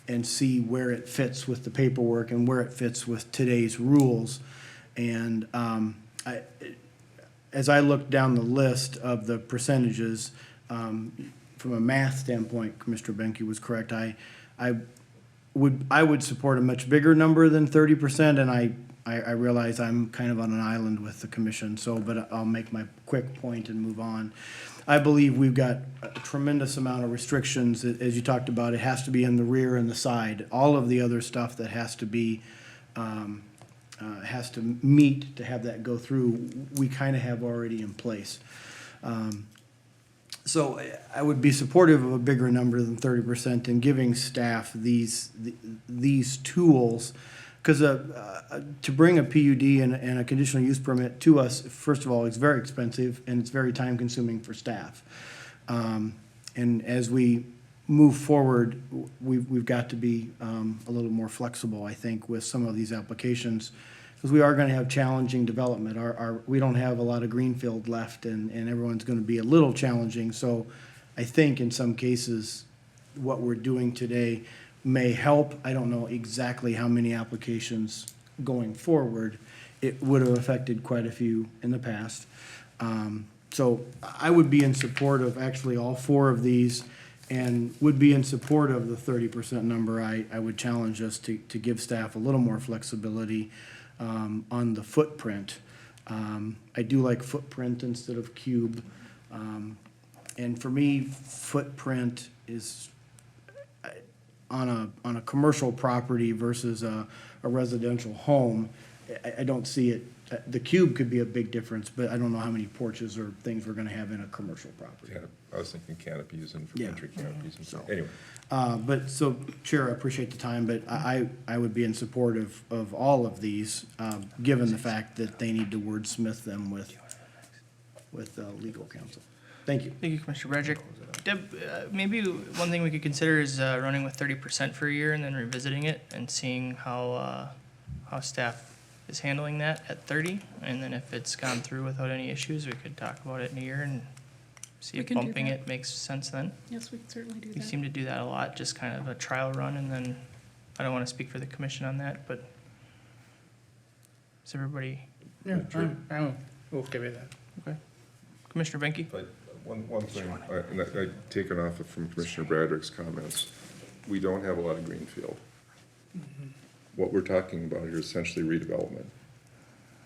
and see where it fits with the paperwork and where it fits with today's rules. And as I look down the list of the percentages, from a math standpoint, Commissioner Benke was correct. I would support a much bigger number than 30%, and I realize I'm kind of on an island with the commission, but I'll make my quick point and move on. I believe we've got a tremendous amount of restrictions, as you talked about. It has to be in the rear and the side. All of the other stuff that has to be, has to meet to have that go through, we kind of have already in place. So I would be supportive of a bigger number than 30% and giving staff these tools because to bring a PUD and a conditional use permit to us, first of all, it's very expensive and it's very time consuming for staff. And as we move forward, we've got to be a little more flexible, I think, with some of these applications, because we are gonna have challenging development. We don't have a lot of greenfield left, and everyone's gonna be a little challenging. So I think in some cases, what we're doing today may help. I don't know exactly how many applications going forward. It would have affected quite a few in the past. So I would be in support of actually all 4 of these, and would be in support of the 30% number. I would challenge us to give staff a little more flexibility on the footprint. I do like footprint instead of cube. And for me, footprint is on a commercial property versus a residential home. I don't see it, the cube could be a big difference, but I don't know how many porches or things we're gonna have in a commercial property. I was thinking canopies and Yeah. entry canopies and so, So- anyway. But, so, Chair, I appreciate the time, but I would be in support of all of these, given the fact that they need to wordsmith them with legal counsel. Thank you. Thank you, Commissioner Bradrick. Deb, maybe one thing we could consider is running with 30% for a year and then revisiting it and seeing how staff is handling that at 30. And then if it's gone through without any issues, we could talk about it in a year and see We if can do bumping that. it makes sense then. Yes, we can certainly do We that. seem to do that a lot, just kind of a trial run, and then, I don't want to speak for the commission on that, but is everybody, Yeah, I'm okay with that. okay? Commissioner Benke? But one thing, and I've taken off from Commissioner Bradrick's comments, we don't have a lot of greenfield. What we're talking about here is essentially redevelopment.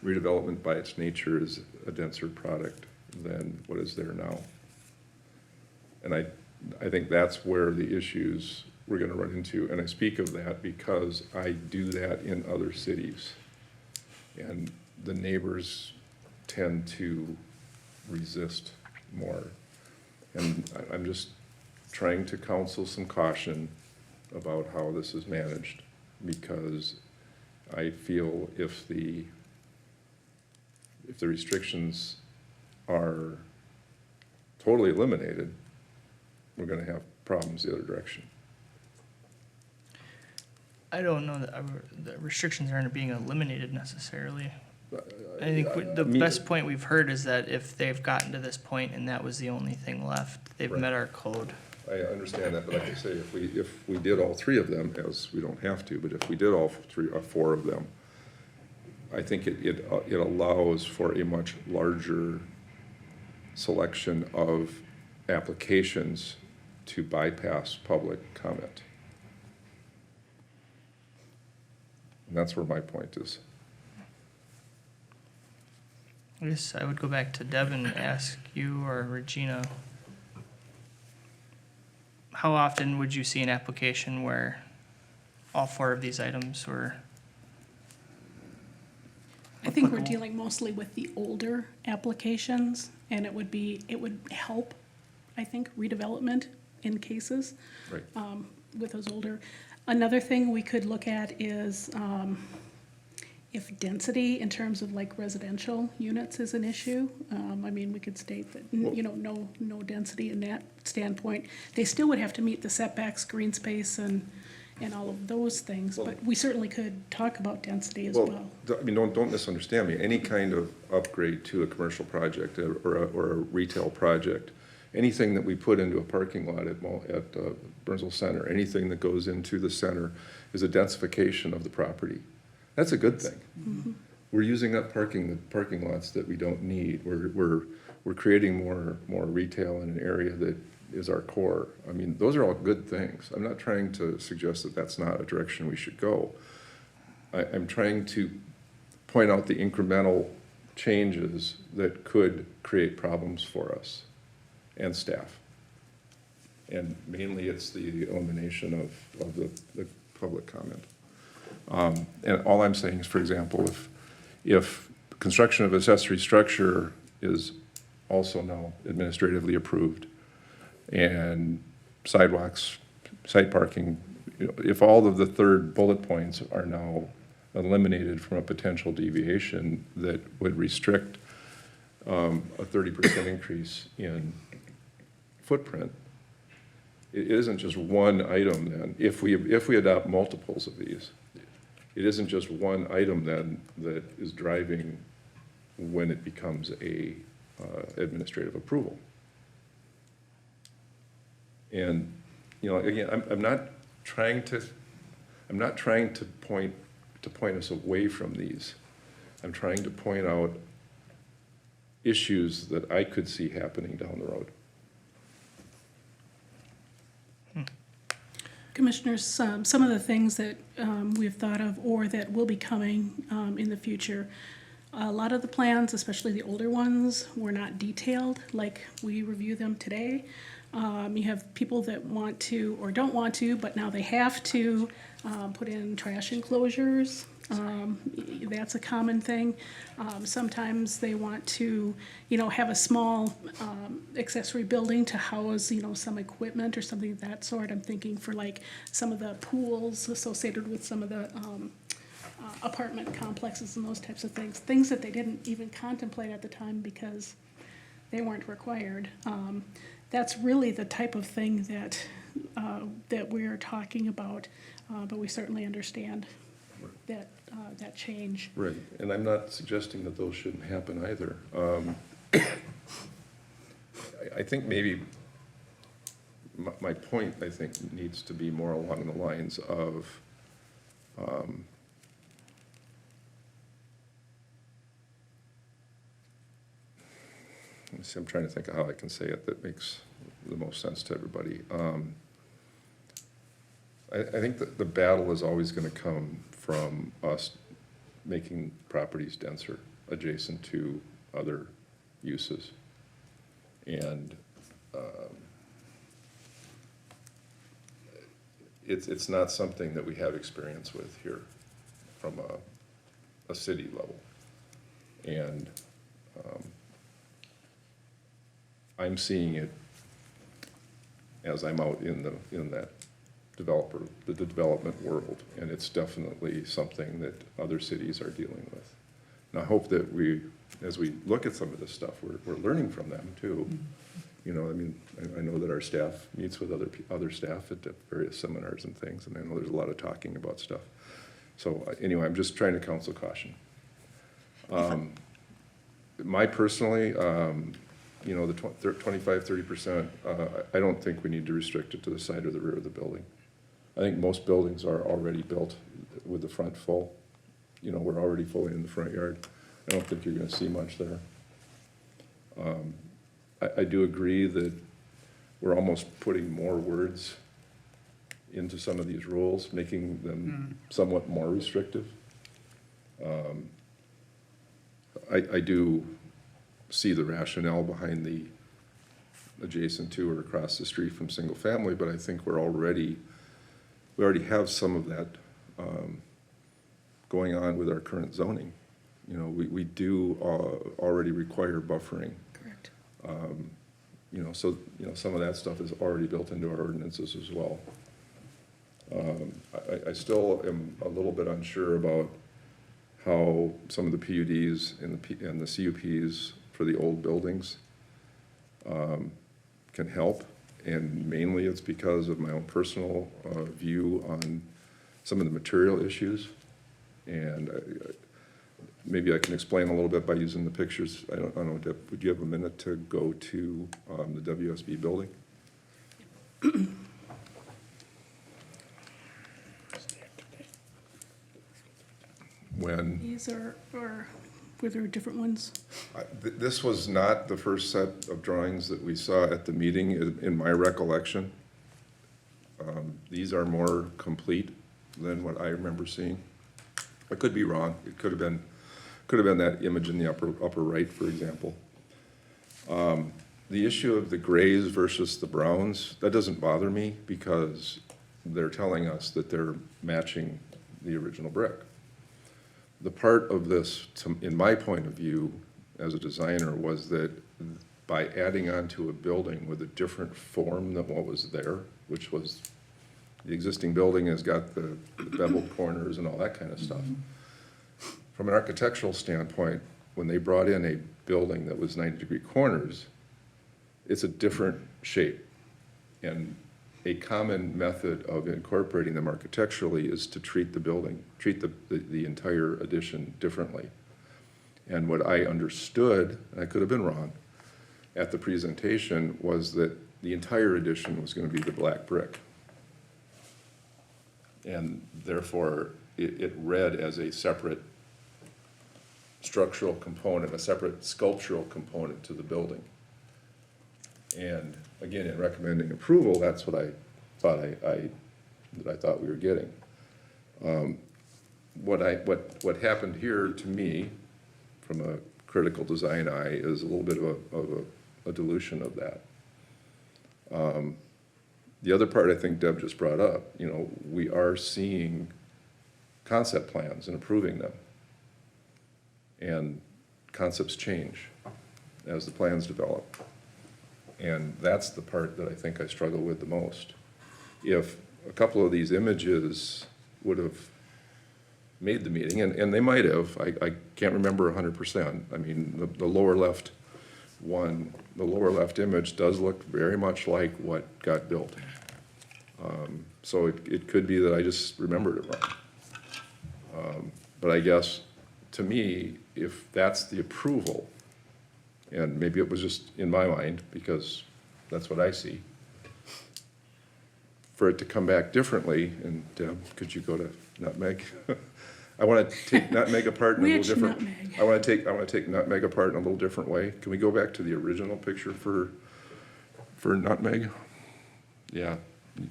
Redevelopment by its nature is a denser product than what is there now. And I think that's where the issues we're gonna run into, and I speak of that because I do that in other cities. And the neighbors tend to resist more. And I'm just trying to counsel some caution about how this is managed, because I feel if the restrictions are totally eliminated, we're gonna have problems the other direction. I don't know that the restrictions aren't being eliminated necessarily. I think the best point we've heard is that if they've gotten to this point and that was the only thing left, they've met our code. I understand that, but like I say, if we did all 3 of them, as we don't have to, but if we did all 3 or 4 of them, I think it allows for a much larger selection of applications to bypass public comment. And that's where my point is. I guess I would go back to Deb and ask you or Regina, how often would you see an application where all 4 of these items were? I think we're applicable? dealing mostly with the older applications, and it would help, I think, redevelopment in cases. Right. With those older. Another thing we could look at is, if density in terms of like residential units is an issue. I mean, we could state that, no density in that standpoint. They still would have to meet the setbacks, green space, and all of those things, but we certainly could talk about density as well. I mean, don't misunderstand me. Any kind of upgrade to a commercial project or a retail project, anything that we put into a parking lot at Burnsville Center, anything that goes into the center is a densification of the property. That's a good thing. Mm-hmm. We're using up the parking lots that we don't need. We're creating more retail in an area that is our core. I mean, those are all good things. I'm not trying to suggest that that's not a direction we should go. I'm trying to point out the incremental changes that could create problems for us and staff. And mainly it's the elimination of the public comment. And all I'm saying is, for example, if construction of accessory structure is also now administratively approved, and sidewalks, site parking, if all of the 3rd bullet points are now eliminated from a potential deviation that would restrict a 30% increase in footprint. It isn't just one item then. If we adopt multiples of these, it isn't just one item then that is driving when it becomes a administrative approval. And, you know, again, I'm not trying to point us away from these. I'm trying to point out issues that I could see happening down the road. Commissioners, some of the things that we've thought of or that will be coming in the future, a lot of the plans, especially the older ones, were not detailed like we review them today. You have people that want to or don't want to, but now they have to put in trash enclosures. That's a common thing. Sometimes they want to, have a small accessory building to house, some equipment or something of that sort. I'm thinking for like some of the pools associated with some of the apartment complexes and those types of things that they didn't even contemplate at the time because they weren't required. That's really the type of thing that we're talking about, but we certainly understand that change. Right, and I'm not suggesting that those shouldn't happen either. I think maybe my point, I think, needs to be more along the lines of let me see, I'm trying to think of how I can say it that makes the most sense to everybody. I think that the battle is always going to come from us making properties denser adjacent to other uses. And it's not something that we have experience with here from a city level. And I'm seeing it as I'm out in that the development world, and it's definitely something that other cities are dealing with. And I hope that as we look at some of this stuff, we're learning from them too. I know that our staff meets with other staff at various seminars and things, and I know there's a lot of talking about stuff. So anyway, I'm just trying to counsel caution. Personally, the 25-30%, I don't think we need to restrict it to the side or the rear of the building. I think most buildings are already built with the front full. We're already fully in the front yard. I don't think you're going to see much there. I do agree that we're almost putting more words into some of these rules, making them somewhat more restrictive. I do see the rationale behind the adjacent to or across the street from single family, but I think we already have some of that going on with our current zoning. We do already require buffering. Correct. Some of that stuff is already built into our ordinances as well. I still am a little bit unsure about how some of the PUDs and the CUPs for the old buildings can help. And mainly it's because of my own personal view on some of the material issues. And maybe I can explain a little bit by using the pictures. I don't know, Deb, would you have a minute to go to the WSB building? When These are were there different ones? this was not the first set of drawings that we saw at the meeting, in my recollection. These are more complete than what I remember seeing. I could be wrong. It could have been that image in the upper right, for example. The issue of the grays versus the browns, that doesn't bother me because they're telling us that they're matching the original brick. The part of this, in my point of view, as a designer, was that by adding on to a building with a different form than what was there, which was the existing building has got the beveled corners and all that kind of stuff. from an architectural standpoint, when they brought in a building that was 90-degree corners, it's a different shape. And a common method of incorporating them architecturally is to treat the building, treat the entire addition differently. And what I understood, and I could have been wrong, at the presentation was that the entire addition was going to be the black brick. And therefore, it read as a separate structural component, a separate sculptural component to the building. And again, in recommending approval, that's what I thought I thought we were getting. What happened here to me, from a critical design eye, is a little bit of a dilution of that. The other part I think Deb just brought up, you know, we are seeing concept plans and approving them. And concepts change as the plans develop. And that's the part that I think I struggle with the most. If a couple of these images would have made the meeting, and they might have, I can't remember 100%. I mean, the lower left one, the lower left image does look very much like what got built. So it could be that I just remembered it wrong. But I guess, to me, if that's the approval, and maybe it was just in my mind, because that's what I see, for it to come back differently, and Deb, could you go to nutmeg? I want to take nutmeg apart in a little Which different. nutmeg? I want to take nutmeg apart in a little different way. Can we go back to the original picture for nutmeg? Yeah,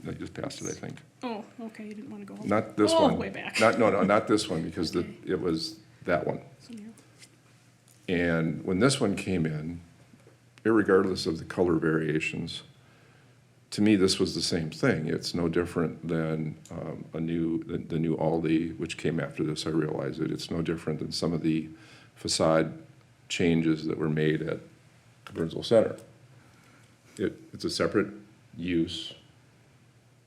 I just passed it, I think. Oh, okay, you didn't want to go. Not this all one. the way back. No, not this one, because Okay. it was that one. So you're- And when this one came in, irregardless of the color variations, to me, this was the same thing. It's no different than the new Aldi, which came after this, I realize it. It's no different than some of the facade changes that were made at Burnsville Center. It's a separate use,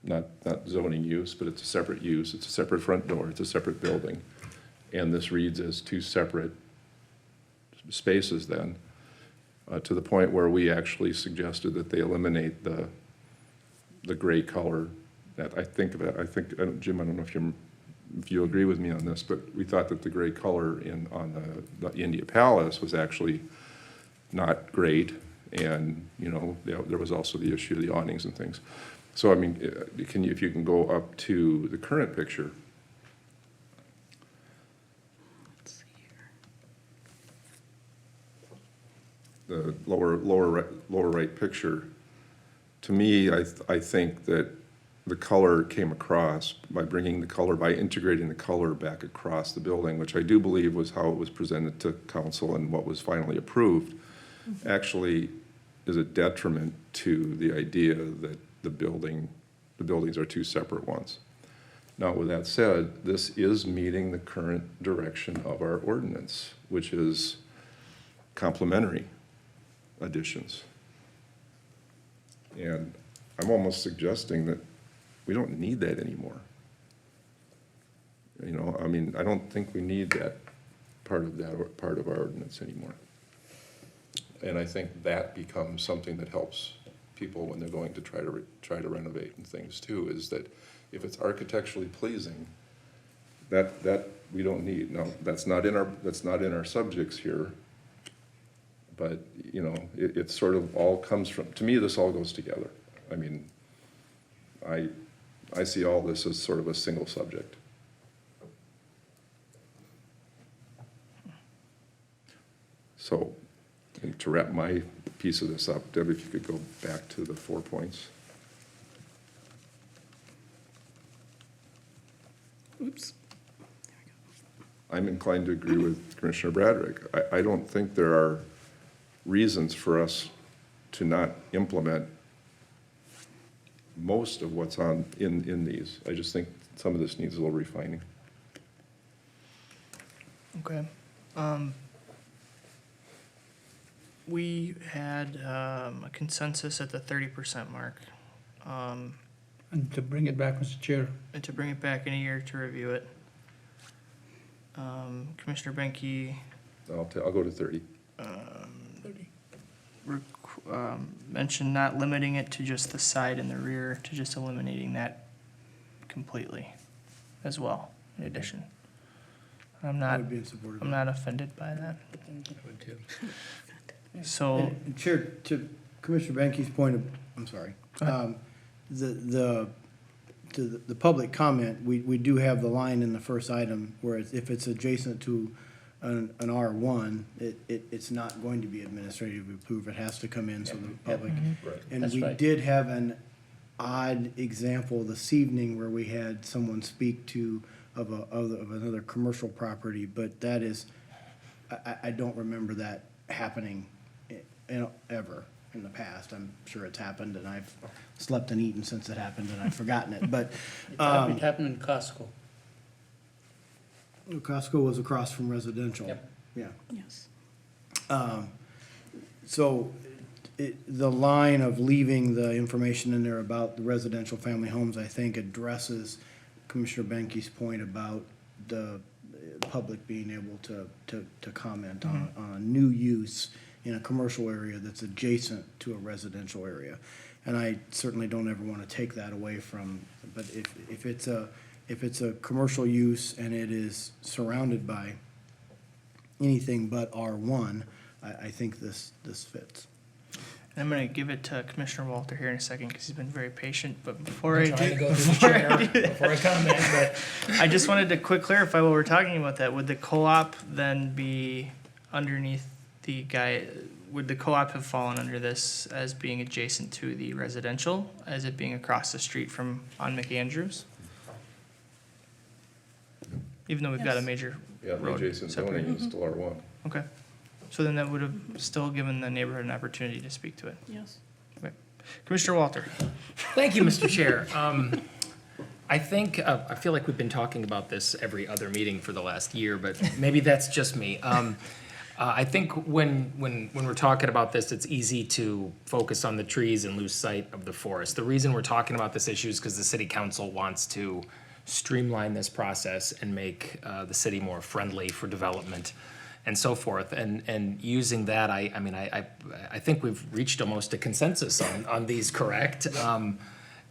not zoning use, but it's a separate use. It's a separate front door. It's a separate building. And this reads as two separate spaces then, to the point where we actually suggested that they eliminate the gray color. That I think, Jim, I don't know if you agree with me on this, but we thought that the gray color on the India Palace was actually not great. And, you know, there was also the issue of the awnings and things. So, I mean, if you can go up to the current picture. Let's see here. The lower right picture, to me, I think that the color came across by integrating the color back across the building, which I do believe was how it was presented to council and what was finally approved, actually is a detriment to the idea that the buildings are two separate ones. Now, with that said, this is meeting the current direction of our ordinance, which is complementary additions. And I'm almost suggesting that we don't need that anymore. You know, I mean, I don't think we need that part of our ordinance anymore. And I think that becomes something that helps people when they're going to try to renovate and things too, is that if it's architecturally pleasing, that we don't need. Now, that's not in our subjects here. But, you know, it sort of all comes from, to me, this all goes together. I mean, I see all this as sort of a single subject. So, and to wrap my piece of this up, Deb, if you could go back to the 4 points. Oops. I'm inclined to agree with Commissioner Bradrick. I don't think there are reasons for us to not implement most of what's in these. I just think some of this needs a little refining. Okay. We had a consensus at the 30% mark. And to bring it back, Mr. Chair, And to bring it back in a year to review it. Commissioner Benke I'll go to 30. mentioned not limiting it to just the side and the rear, to just eliminating that completely as well, in addition. I would be in support of I'm that. not offended by that. So, And Chair, to Commissioner Benke's point of, I'm sorry. The public comment, we do have the line in the first item where if it's adjacent to an R1, it's not going to be administratively approved. It has to come in so the public. Right. And That's we right. did have an odd example this evening where we had someone speak of another commercial property, but that is, I don't remember that happening ever in the past. I'm sure it's happened, and I've slept and eaten since it happened, and I've forgotten it, but, It happened in Costco. Costco was across from residential. Yep. Yeah. Yes. So the line of leaving the information in there about the residential family homes, I think addresses Commissioner Benke's point about the public being able to comment on new use in a commercial area that's adjacent to a residential area. And I certainly don't ever want to take that away from, but if it's a commercial use and it is surrounded by anything but R1, I think this fits. and I'm gonna give it to Commissioner Walter here in a second, because he's been very patient, but before I Trying to do, go through the chair before I comment, but I just wanted to quick clarify while we're talking about that. Would the co-op then be underneath the guy, would the co-op have fallen under this as being adjacent to the residential, as it being across the street from, on McAndrews? Even though we've got a Yes. major Yeah, the road adjacent separating. zoning is still R1. Okay, so then that would have still given the neighborhood an opportunity to speak to it. Yes. Commissioner Walter? thank you, Mr. Chair. I think, I feel like we've been talking about this every other meeting for the last year, but maybe that's just me. I think when we're talking about this, it's easy to focus on the trees and lose sight of the forest. The reason we're talking about this issue is because the city council wants to streamline this process and make the city more friendly for development and so forth. And using that, I think we've reached almost a consensus on these, correct?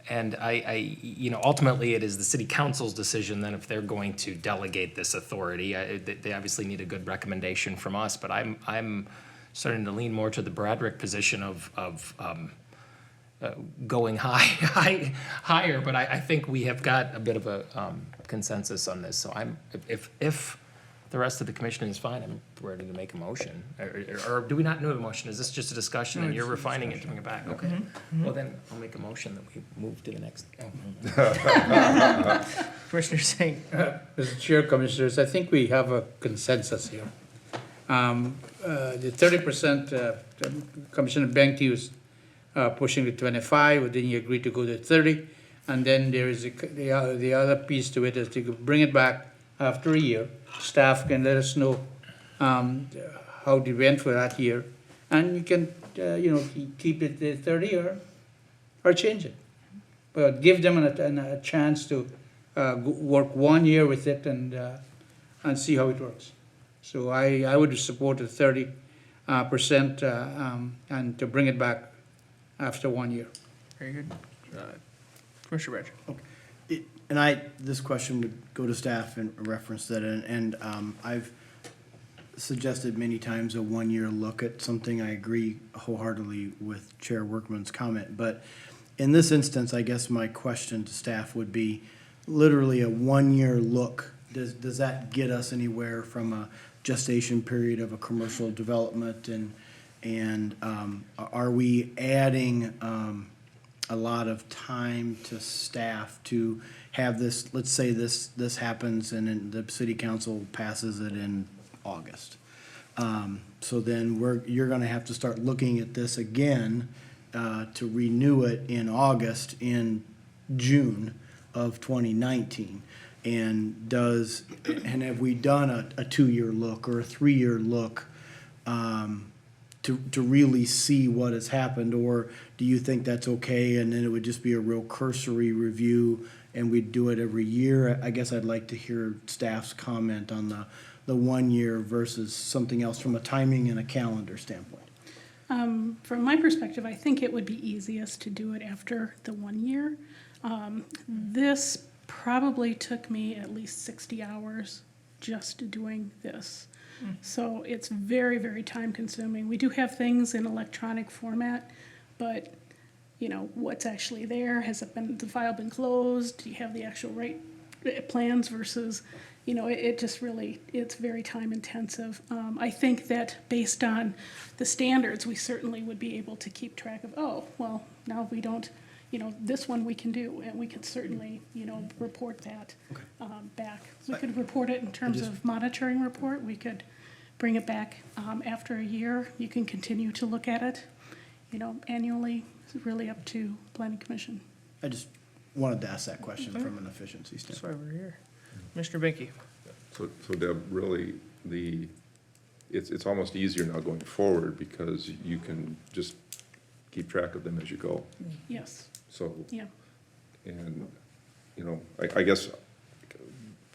And ultimately, it is the city council's decision then if they're going to delegate this authority. They obviously need a good recommendation from us, but I'm starting to lean more to the Bradrick position of going higher, but I think we have got a bit of a consensus on this. So if the rest of the commission is fine, I'm ready to make a motion. Or do we not do a motion? Is this just a discussion and you're refining it to bring it back? Okay. Well, then I'll make a motion that we move to the next. Commissioner Singh? Mr. Chair, Commissioners, I think we have a consensus here. The 30%, Commissioner Benke was pushing to 25, but then he agreed to go to 30. And then there is the other piece to it is to bring it back after a year. Staff can let us know how they went for that year. And you can, keep it at 30 or change it. But give them a chance to work 1 year with it and see how it works. So I would support the 30% and to bring it back after 1 year. Very good. Commissioner Bradrick? And this question would go to staff in reference to that, and I've suggested many times a 1 year look at something. I agree wholeheartedly with Chair Workman's comment, but in this instance, I guess my question to staff would be literally a 1 year look. Does that get us anywhere from a gestation period of a commercial development, and are we adding a lot of time to staff to have this, let's say this happens and then the city council passes it in August. So then you're gonna have to start looking at this again to renew it in August, in June of 2019. And have we done a 2 year look or a 3 year look to really see what has happened? Or do you think that's okay and then it would just be a real cursory review and we do it every year. I guess I'd like to hear staff's comment on the 1 year versus something else from a timing and a calendar standpoint. From my perspective, I think it would be easiest to do it after the 1 year. This probably took me at least 60 hours just doing this. So it's very, very time consuming. We do have things in electronic format, but you know, what's actually there, has it been, the file been closed? Do you have the actual right plans versus, you know, it just really, it's very time intensive. I think that based on the standards, we certainly would be able to keep track of, oh, well, now we don't, you know, this one we can do, and we could certainly, you know, report that back. We could report it in terms of monitoring report. We could bring it back after a year. You can continue to look at it, you know, annually. It's really up to Planning Commission. I just wanted to ask that question from an efficiency That's standpoint. why we're here. Mr. Benke? So Deb, really, it's almost easier now going forward because you can just keep track of them as you go. Yes, So, yeah. and, you know, I guess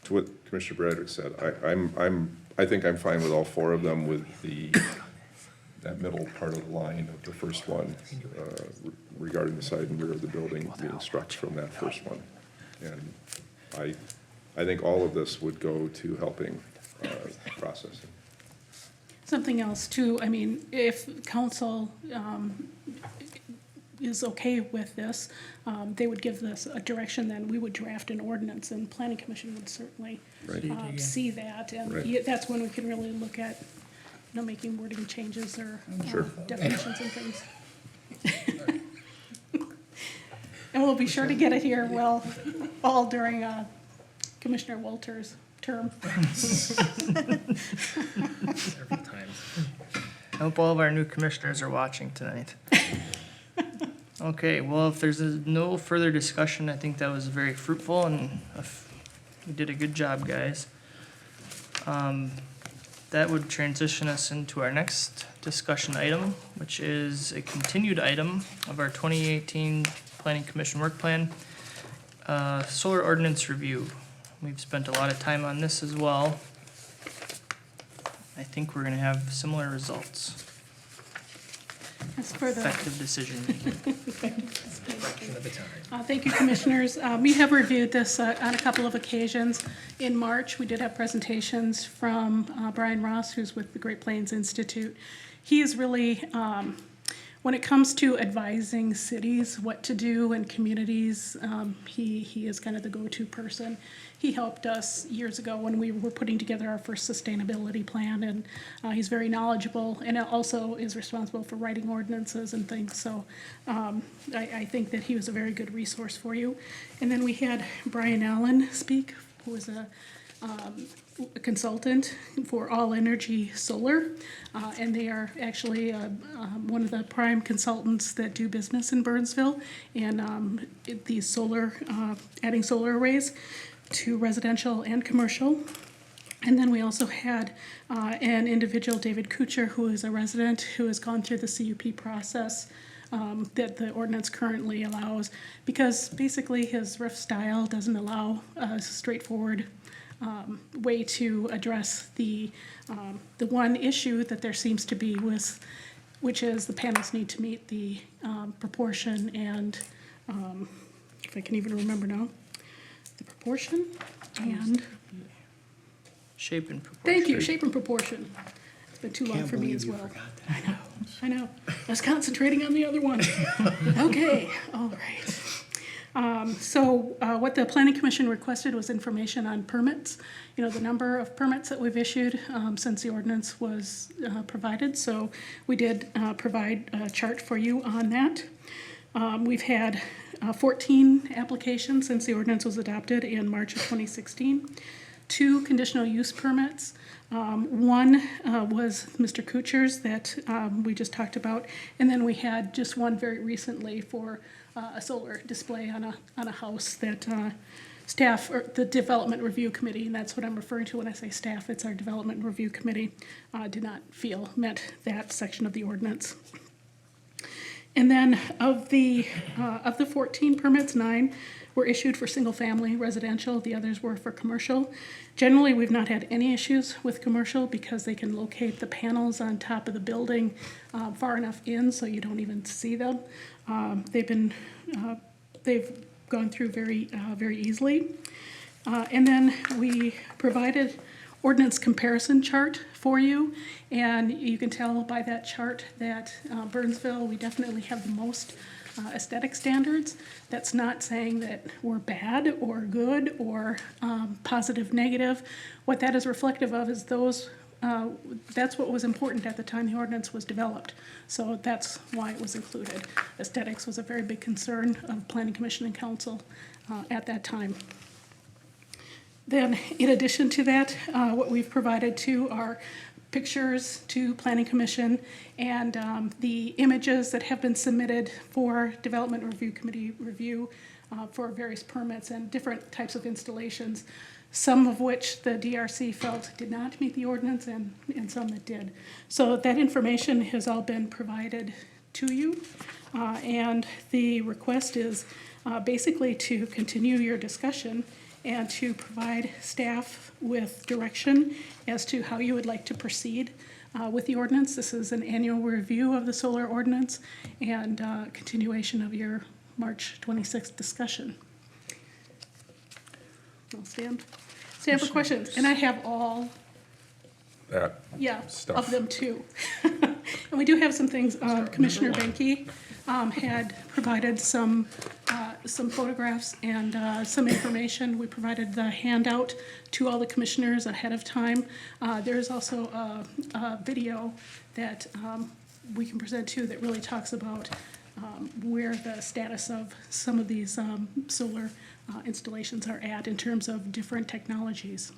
to what Commissioner Bradrick said, I think I'm fine with all four of them with that middle part of the line of the first one regarding the side and rear of the building being struck from that first one. And I think all of this would go to helping processing. Something else too, I mean, if council is okay with this, they would give this a direction, then we would draft an ordinance, and Planning Commission would certainly Right. see that, and Right. that's when we can really look at, you know, making wording changes or Sure. definitions and things. And we'll be sure to get it here, well, all during Commissioner Walter's term. Several times. I hope all of our new commissioners are watching tonight. Okay, well, if there's no further discussion, I think that was very fruitful, and we did a good job, guys. That would transition us into our next discussion item, which is a continued item of our 2018 Planning Commission Work Plan, solar ordinance review. We've spent a lot of time on this as well. I think we're gonna have similar results. As for the Effective decision making. Fraction of the time. Thank you, Commissioners. We have reviewed this on a couple of occasions. In March, we did have presentations from Brian Ross, who's with the Great Plains Institute. He is really, when it comes to advising cities what to do and communities, he is kind of the go-to person. He helped us years ago when we were putting together our first sustainability plan, and he's very knowledgeable, and also is responsible for writing ordinances and things. So I think that he was a very good resource for you. And then we had Brian Allen speak, who was a consultant for All Energy Solar, and they are actually one of the prime consultants that do business in Burnsville, and these solar, adding solar arrays to residential and commercial. And then we also had an individual, David Kuchar, who is a resident who has gone through the CUP process that the ordinance currently allows, because basically his roof style doesn't allow a straightforward way to address the one issue that there seems to be with, which is the panels need to meet the proportion and, if I can even remember now, the proportion and, Shape and proportion. thank you, shape and proportion. It's been too long for me as well. I know. I was concentrating on the other one. Okay, all right. So what the Planning Commission requested was information on permits, you know, the number of permits that we've issued since the ordinance was provided. So we did provide a chart for you on that. We've had 14 applications since the ordinance was adopted in March of 2016. 2 conditional use permits. One was Mr. Kuchar's that we just talked about, and then we had just one very recently for a solar display on a house that staff, or the Development Review Committee, and that's what I'm referring to when I say staff, it's our Development Review Committee, did not feel met that section of the ordinance. And then of the 14 permits, 9 were issued for single-family residential, the others were for commercial. Generally, we've not had any issues with commercial because they can locate the panels on top of the building far enough in so you don't even see them. They've gone through very easily. And then we provided ordinance comparison chart for you, and you can tell by that chart that Burnsville, we definitely have the most aesthetic standards. That's not saying that we're bad or good or positive, negative. What that is reflective of is that's what was important at the time the ordinance was developed. So that's why it was included. Aesthetics was a very big concern of Planning Commission and Council at that time. Then, in addition to that, what we've provided too are pictures to Planning Commission and the images that have been submitted for Development Review Committee review for various permits and different types of installations, some of which the DRC felt did not meet the ordinance and some that did. So that information has all been provided to you. And the request is basically to continue your discussion and to provide staff with direction as to how you would like to proceed with the ordinance. This is an annual review of the solar ordinance and continuation of your March 26th discussion. I'll stand for questions. And I have all, That of stuff. them too. And we do have some things, Commissioner Benke had provided some photographs and some information. We provided the handout to all the commissioners ahead of time. There's also a video that we can present too that really talks about where the status of some of these solar installations are at in terms of different technologies.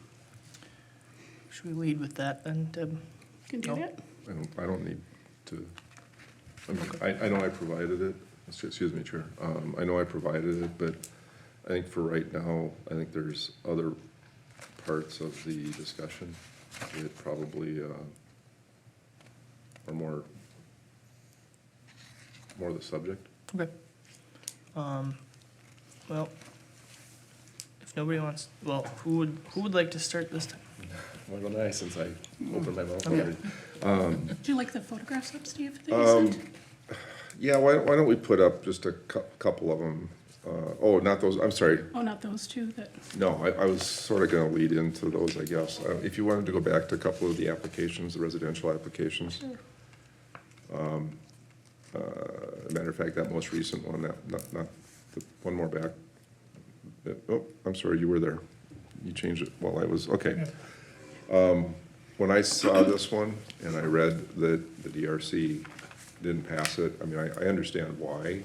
Should we lead with that then, Deb? Can do No. that? I don't need to, I know I provided it, excuse me, Chair. I know I provided it, but I think for right now, I think there's other parts of the discussion that probably are more the subject. Okay. Well, if nobody wants, well, who would like to start this time? Why don't I, since I opened my mouth Okay. already? Would you like the photographs up, Steve, that you sent? Yeah, why don't we put up just a couple of them? Oh, not those, I'm sorry. Oh, not those two that, No, I was sort of gonna lead into those, I guess. If you wanted to go back to a couple of the applications, the residential applications. Matter of fact, that most recent one, not the one more back. Oh, I'm sorry, you were there. You changed it while I was, okay. When I saw this one and I read that the DRC didn't pass it, I mean, I understand why.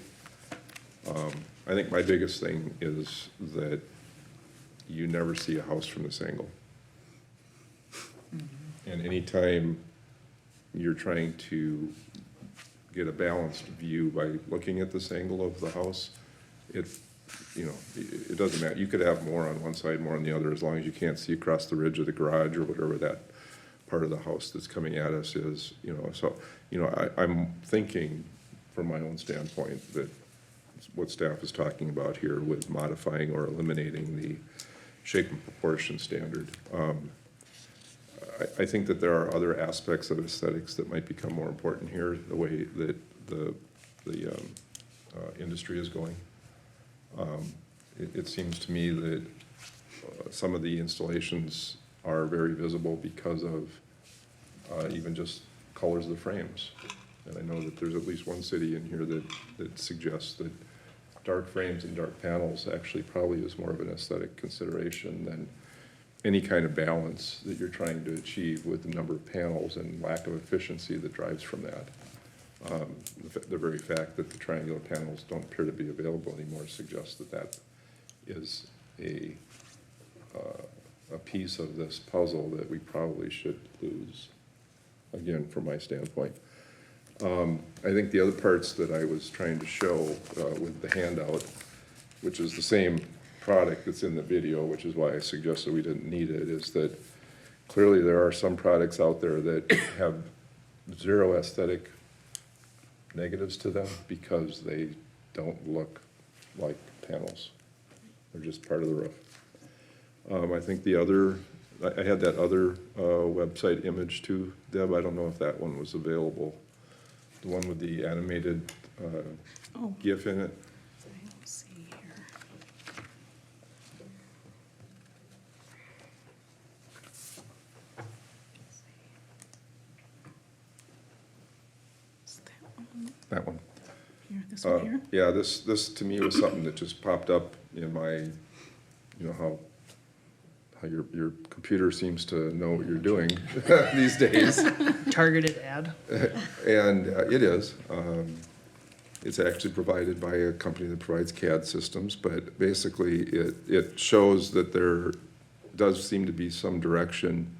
I think my biggest thing is that you never see a house from this angle. And anytime you're trying to get a balanced view by looking at this angle of the house, it doesn't matter. You could have more on one side, more on the other, as long as you can't see across the ridge of the garage or whatever that part of the house that's coming at us is, So, I'm thinking from my own standpoint that what staff is talking about here with modifying or eliminating the shape and proportion standard. I think that there are other aspects of aesthetics that might become more important here, the way that the industry is going. It seems to me that some of the installations are very visible because of even just colors of the frames. And I know that there's at least one city in here that suggests that dark frames and dark panels actually probably is more of an aesthetic consideration than any kind of balance that you're trying to achieve with the number of panels and lack of efficiency that drives from that. The very fact that the triangular panels don't appear to be available anymore suggests that that is a piece of this puzzle that we probably should lose, again, from my standpoint. I think the other parts that I was trying to show with the handout, which is the same product that's in the video, which is why I suggested we didn't need it, is that clearly there are some products out there that have zero aesthetic negatives to them because they don't look like panels. or just part of the roof. I think the other, I had that other website image too, Deb, I don't know if that one was available. The one with the animated Oh, GIF in it. let's see here. Is that one That one. here, this one here? Yeah, this to me was something that just popped up in my, you know, how your computer seems to know what you're doing these days. Targeted ad. And it is. It's actually provided by a company that provides CAD systems, but basically it shows that there does seem to be some direction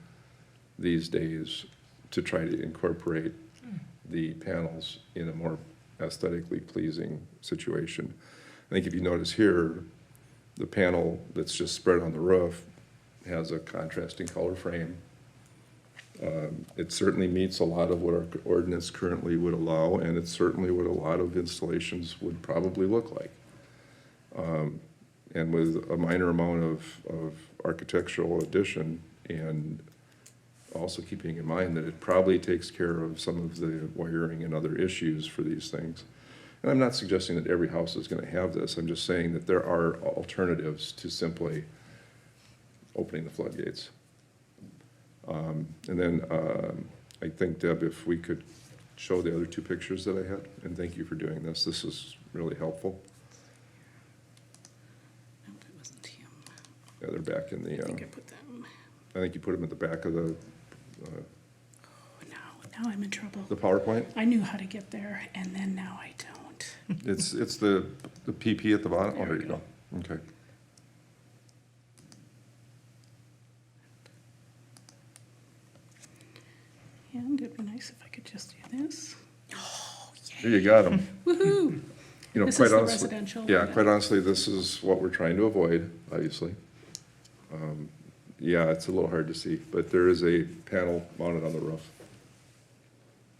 these days to try to incorporate the panels in a more aesthetically pleasing situation. I think if you notice here, the panel that's just spread on the roof has a contrasting color frame. It certainly meets a lot of what our ordinance currently would allow, and it's certainly what a lot of installations would probably look like. And with a minor amount of architectural addition, and also keeping in mind that it probably takes care of some of the wiring and other issues for these things. And I'm not suggesting that every house is gonna have this, I'm just saying that there are alternatives to simply opening the floodgates. And then I think, Deb, if we could show the other two pictures that I had, and thank you for doing this. This is really helpful. No, it wasn't him. Yeah, they're back in the, I think I put them, I think you put them at the back of the now I'm in trouble. PowerPoint. I knew how to get there, and then now I don't. It's the PP at the bottom. Oh, There there we you go. Okay. And it'd be nice if I could just do this. There you got them. Woohoo! You know, This quite is the honestly, residential yeah, one. quite honestly, this is what we're trying to avoid, obviously. Yeah, it's a little hard to see, but there is a panel mounted on the roof.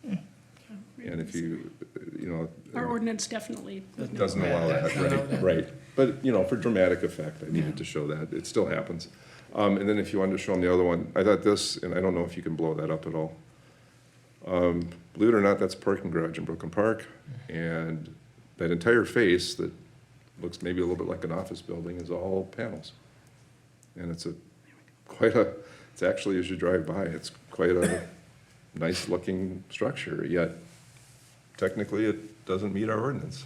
And if you, you know. Our ordinance definitely. It doesn't allow that, right, right. But, you know, for dramatic effect, I needed to show that. It still happens. And then if you wanted to show them the other one, I thought this, and I don't know if you can blow that up at all. Believe it or not, that's a parking garage in Brooklyn Park. And that entire face that looks maybe a little bit like an office building is all panels. And it's it's actually, as you drive by, it's quite a nice looking structure, yet technically it doesn't meet our ordinance.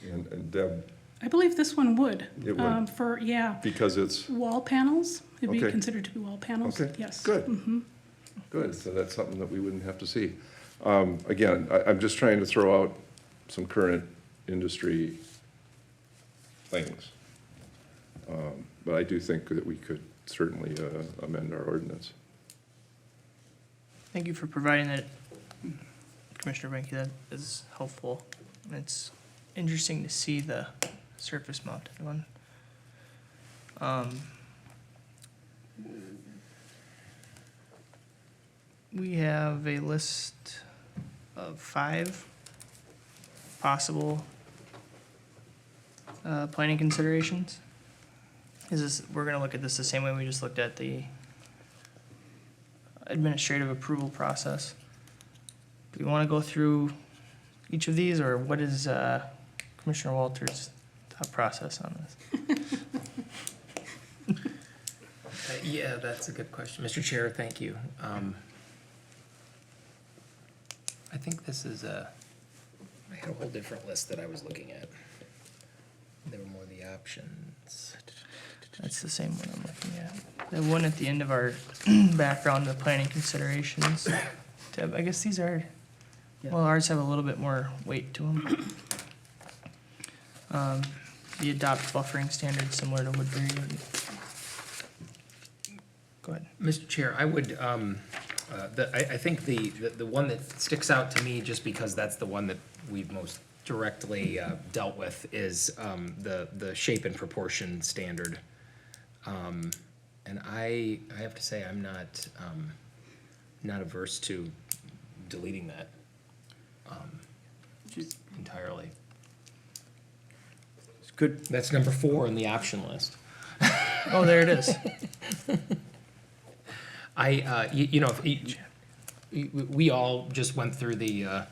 And Deb, I believe this one would. It would. Yeah, because it's, wall panels, it'd be Okay. considered to be wall panels, okay, yes. good. Good, so that's something that we wouldn't have to see. Again, I'm just trying to throw out some current industry things. But I do think that we could certainly amend our ordinance. Thank you for providing that, Commissioner Benke. That is helpful. And it's interesting to see the surface mounted one. We have a list of 5 possible planning considerations. We're gonna look at this the same way we just looked at the administrative approval process. Do we wanna go through each of these, or what is Commissioner Walters' thought process on this? Yeah, that's a good question. Mr. Chair, thank you. I think this is I had a whole different list that I was looking at. There were more of the options. That's the same one I'm looking at. The one at the end of our background, the planning considerations. Deb, I guess these are, well, ours have a little bit more weight to them. The adopt buffering standards similar to Woodbury. Go ahead. Mr. Chair, I would, I think the one that sticks out to me, just because that's the one that we've most directly dealt with, is the shape and proportion standard. And I have to say, I'm not averse to deleting that entirely. Could, That's number 4 on the option list. Oh, there it is. We all just went through the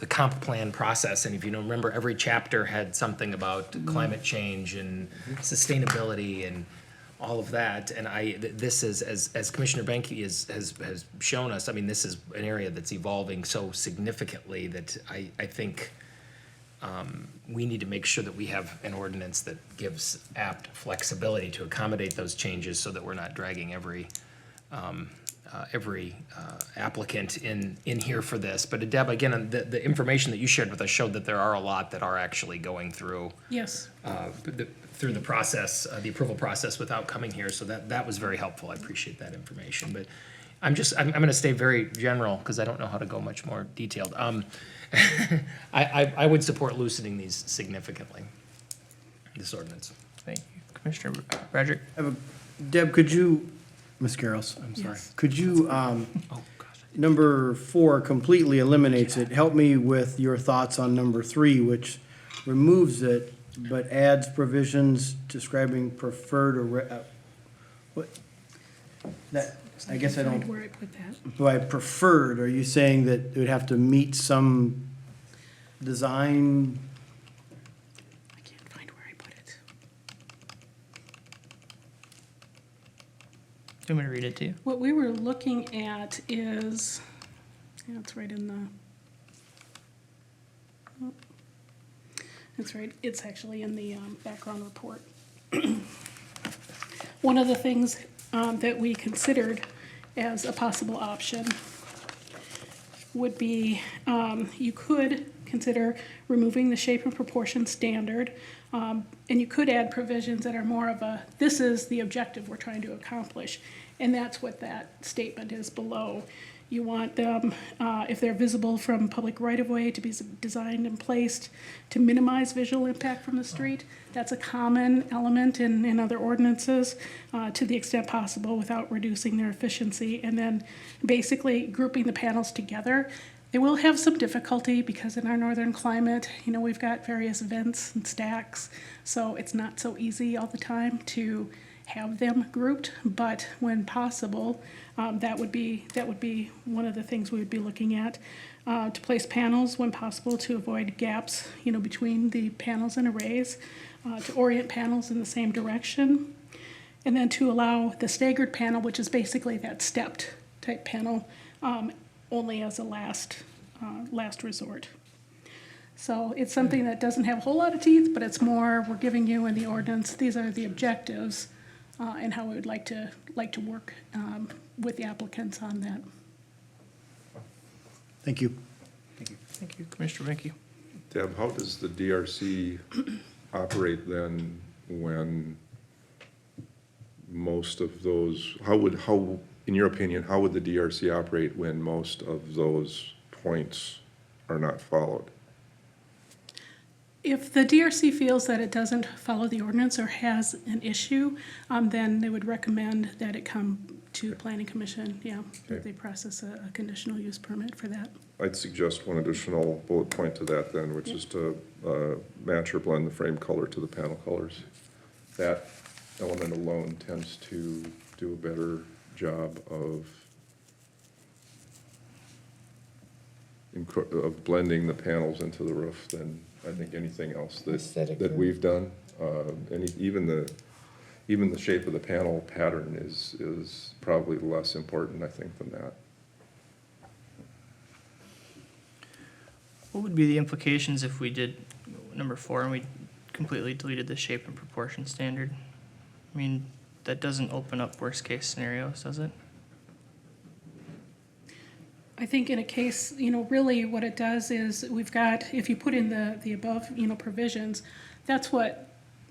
comp plan process, and if you remember, every chapter had something about climate change and sustainability and all of that. And this is, as Commissioner Benke has shown us, I mean, this is an area that's evolving so significantly that I think we need to make sure that we have an ordinance that gives apt flexibility to accommodate those changes so that we're not dragging every applicant in here for this. But Deb, again, the information that you shared with us showed that there are a lot that are actually going through Yes. through the process, the approval process without coming here. So that was very helpful. I appreciate that information. But I'm going to stay very general because I don't know how to go much more detailed. I would support loosening these significantly, this ordinance. Thank you. Commissioner Roderick? Deb, could you, Ms. Garros, I'm sorry, Yes. could you, Oh, gosh. number 4 completely eliminates it. Help me with your thoughts on number 3, which removes it, but adds provisions describing preferred or, what? That, I guess I Find don't, where I put that. by preferred, are you saying that it would have to meet some design? I can't find where I put it. Do you want me to read it to you? What we were looking at is, yeah, it's right in the, that's right, it's actually in the background report. One of the things that we considered as a possible option would be, you could consider removing the shape and proportion standard, and you could add provisions that are more of a, this is the objective we're trying to accomplish, and that's what that statement is below. You want them, if they're visible from public right-of-way, to be designed and placed to minimize visual impact from the street. That's a common element in other ordinances, to the extent possible without reducing their efficiency. And then basically grouping the panels together. They will have some difficulty because in our northern climate, we've got various vents and stacks, so it's not so easy all the time to have them grouped, but when possible, that would be one of the things we would be looking at. To place panels when possible to avoid gaps, between the panels and arrays, to orient panels in the same direction, and then to allow the staggered panel, which is basically that stepped type panel, only as a last resort. So it's something that doesn't have a whole lot of teeth, but it's more, we're giving you in the ordinance, these are the objectives, and how we would like to work with the applicants on that. Thank you. Thank you. Commissioner Benke? Deb, how does the DRC operate then when most of those, in your opinion, how would the DRC operate when most of those points are not followed? If the DRC feels that it doesn't follow the ordinance or has an issue, then they would recommend that it come to Planning Commission, that they process a conditional use permit for that. I'd suggest one additional bullet point to that then, which is to match or blend the frame color to the panel colors. That element alone tends to do a better job of blending the panels into the roof than I think anything else that we've done. Even the shape of the panel pattern is probably less important, I think, than that. What would be the implications if we did number 4 and we completely deleted the shape and proportion standard? I mean, that doesn't open up worst case scenarios, does it? I think in a case, really what it does is we've got, if you put in the above, provisions, that's what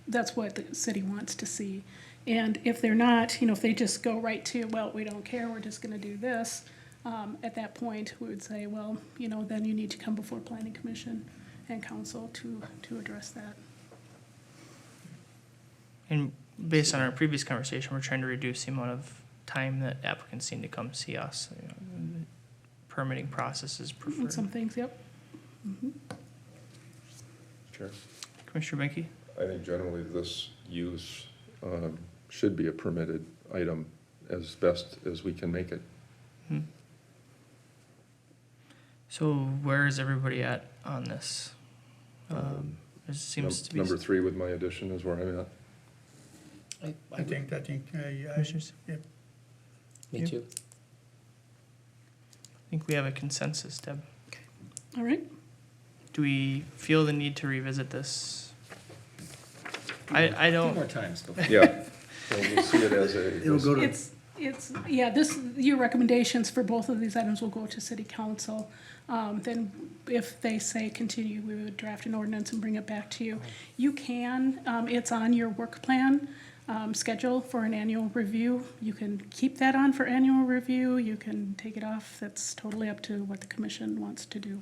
the city wants to see. And if they're not, if they just go right to, well, we don't care, we're just gonna do this, at that point, we would say, well, then you need to come before Planning Commission and Council to address that. And based on our previous conversation, we're trying to reduce the amount of time that applicants need to come see us. Permitting process is And preferred. some things, yep. Sure. Commissioner Benke? I think generally this use should be a permitted item as best as we can make it. So where is everybody at on this? It seems to be. Number 3 with my addition is where I'm at. I think, Commissioners? Me Yeah. too. I think we have a consensus, Deb. All right, Do we feel the need to revisit this? I don't, Yeah, so we'll see it as a. It'll go to, yeah, your recommendations for both of these items will go to city council. Then if they say continue, we would draft an ordinance and bring it back to you. You can, it's on your work plan, schedule for an annual review. You can keep that on for annual review, you can take it off, that's totally up to what the commission wants to do.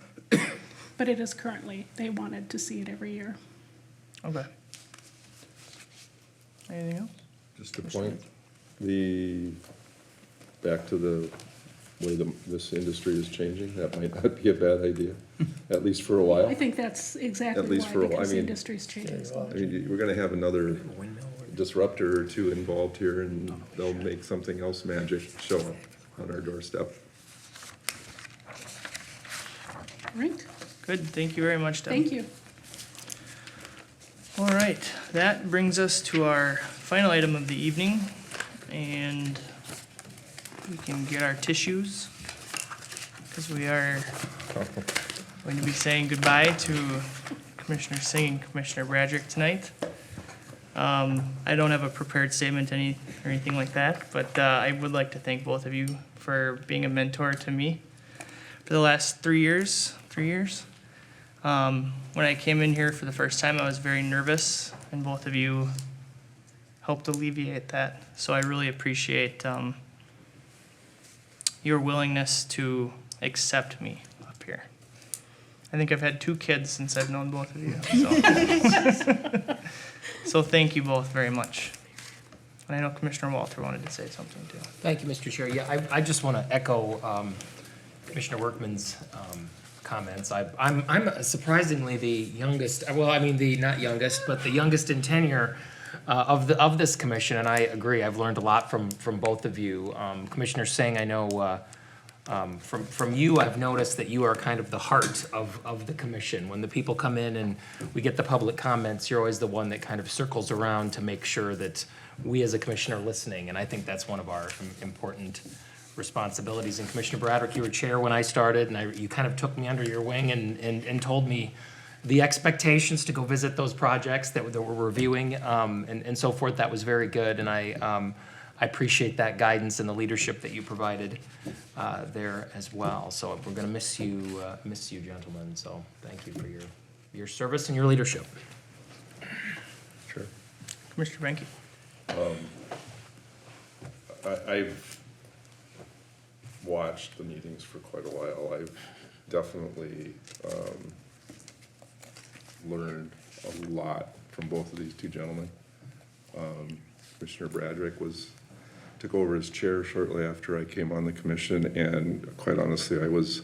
But it is currently, they wanted to see it every year. okay. Anything else? Just a point, back to the way this industry is changing, that might not be a bad idea, at least for a while. I think that's exactly At least why, for a while. I because the mean- industry's changing so much. I mean, we're gonna have another disruptor or two involved here, and they'll make something else magic show up on our doorstep. Right, Good, thank you very much, Deb. thank you. All right, that brings us to our final item of the evening, and we can get our tissues, because we are going to be saying goodbye to Commissioner Singh and Commissioner Bradrick tonight. I don't have a prepared statement or anything like that, but I would like to thank both of you for being a mentor to me for the last 3 years. When I came in here for the first time, I was very nervous, and both of you helped alleviate that. So I really appreciate your willingness to accept me up here. I think I've had 2 kids since I've known both of you. So, so thank you both very much. And I know Commissioner Walter wanted to say something too. Thank you, Mr. Chair. Yeah, I just want to echo Commissioner Workman's comments. I'm surprisingly the youngest, well, I mean, not youngest, but the youngest in tenure of this commission, and I agree. I've learned a lot from both of you. Commissioner Singh, I know from you, I've noticed that you are kind of the heart of the commission. When the people come in and we get the public comments, you're always the one that kind of circles around to make sure that we as a commission are listening, and I think that's one of our important responsibilities. And Commissioner Bradrick, you were chair when I started, and you kind of took me under your wing and told me the expectations to go visit those projects that we're reviewing, and so forth. That was very good, and I appreciate that guidance and the leadership that you provided there as well. So we're going to miss you, gentlemen. So thank you for your service and your leadership. Sure. Commissioner Benke. I've watched the meetings for quite a while. I've definitely learned a lot from both of these 2 gentlemen. Commissioner Bradrick took over as chair shortly after I came on the commission, and quite honestly, I was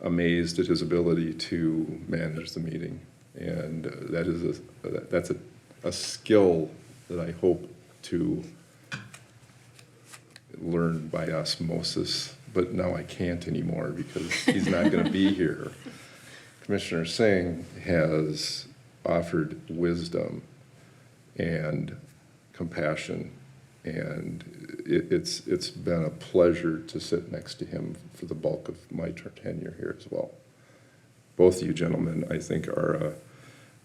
amazed at his ability to manage the meeting. And that's a skill that I hope to learn by osmosis, but now I can't anymore because he's not going to be here. Commissioner Singh has offered wisdom and compassion, and it's been a pleasure to sit next to him for the bulk of my tenure here as well. Both of you gentlemen, I think, are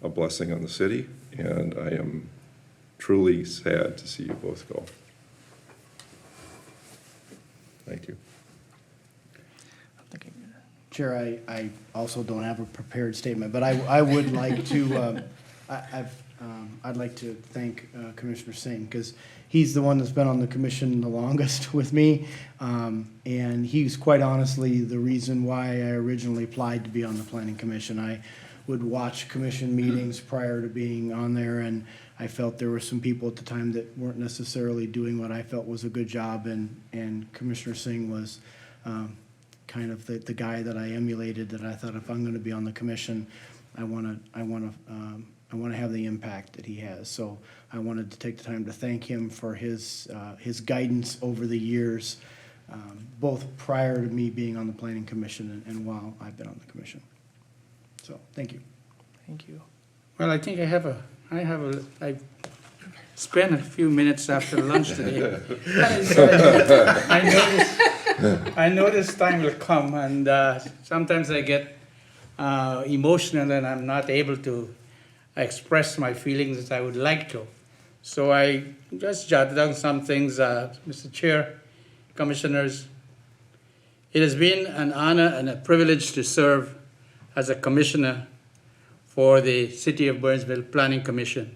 a blessing on the city, and I am truly sad to see you both go. Thank you. Chair, I also don't have a prepared statement, but I would like to, I'd like to thank Commissioner Singh, because he's the one that's been on the commission the longest with me. And he's quite honestly the reason why I originally applied to be on the planning commission. I would watch commission meetings prior to being on there, and I felt there were some people at the time that weren't necessarily doing what I felt was a good job, and Commissioner Singh was kind of the guy that I emulated, that I thought if I'm gonna be on the commission, I wanna I want to have the impact that he has. So I wanted to take the time to thank him for his guidance over the years, both prior to me being on the planning commission and while I've been on the commission. So, thank you. Thank you. Well, I think I spent a few minutes after lunch today. I know this time will come, and sometimes I get emotional and I'm not able to express my feelings as I would like to. So I just jotted down some things, Mr. Chair, Commissioners. It has been an honor and a privilege to serve as a commissioner for the City of Burnsville Planning Commission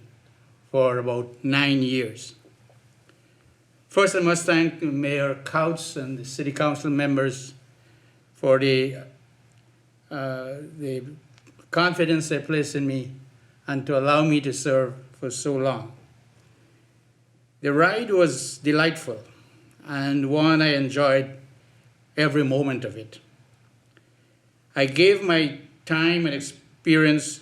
for about 9 years. First, I must thank Mayor Couts and the City Council members for the confidence they place in me and to allow me to serve for so long. The ride was delightful and one I enjoyed every moment of it. I gave my time and experience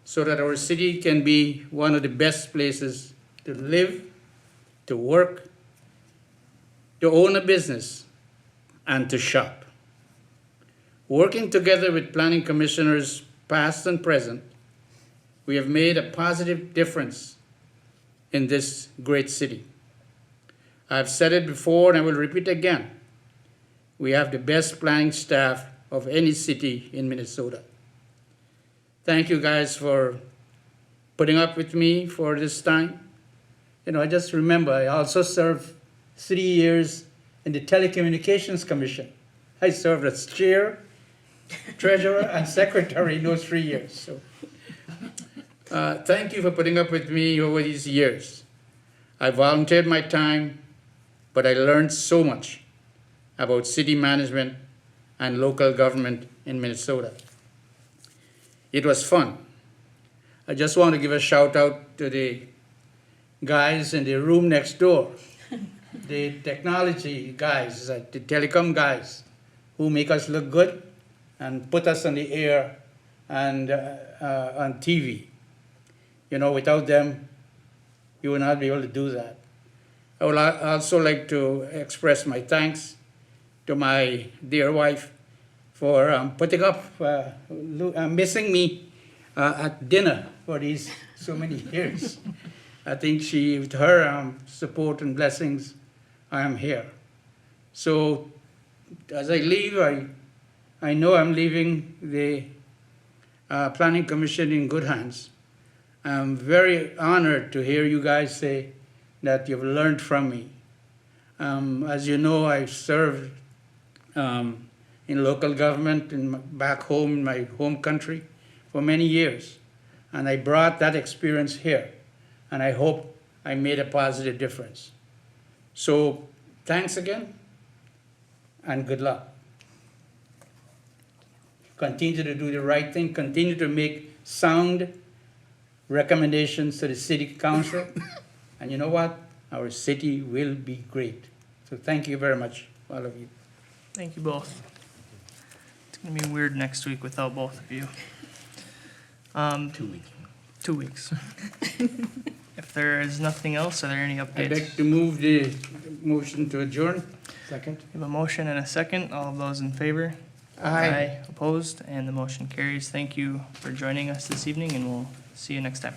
so that our city can be one of the best places to live, to work, to own a business, and to shop. Working together with planning commissioners past and present, we have made a positive difference in this great city. I've said it before and I will repeat again. We have the best planning staff of any city in Minnesota. Thank you guys for putting up with me for this time. I just remember I also served 3 years in the Telecommunications Commission. I served as chair, treasurer, and secretary in those 3 years. So, thank you for putting up with me over these years. I volunteered my time, but I learned so much about city management and local government in Minnesota. It was fun. I just want to give a shout out to the guys in the room next door, the technology guys, the telecom guys, who make us look good and put us on the air and on TV. Without them, you would not be able to do that. I would also like to express my thanks to my dear wife for putting up, missing me at dinner for these so many years. I think with her support and blessings, I am here. So as I leave, I know I'm leaving the Planning Commission in good hands. I'm very honored to hear you guys say that you've learned from me. As you know, I've served in local government back home in my home country for many years. And I brought that experience here. And I hope I made a positive difference. So thanks again and good luck. Continue to do the right thing. Continue to make sound recommendations to the city council. And you know what? Our city will be great. So thank you very much, all of you. Thank you both. It's gonna be weird next week without both of you. 2 weeks. 2 weeks. If there is nothing else, are there any I'd updates? like to move the motion to adjourn. Second? We have a motion and a second. All of those in favor? Opposed, and the motion carries. Thank you for joining us this evening, and we'll see you next time.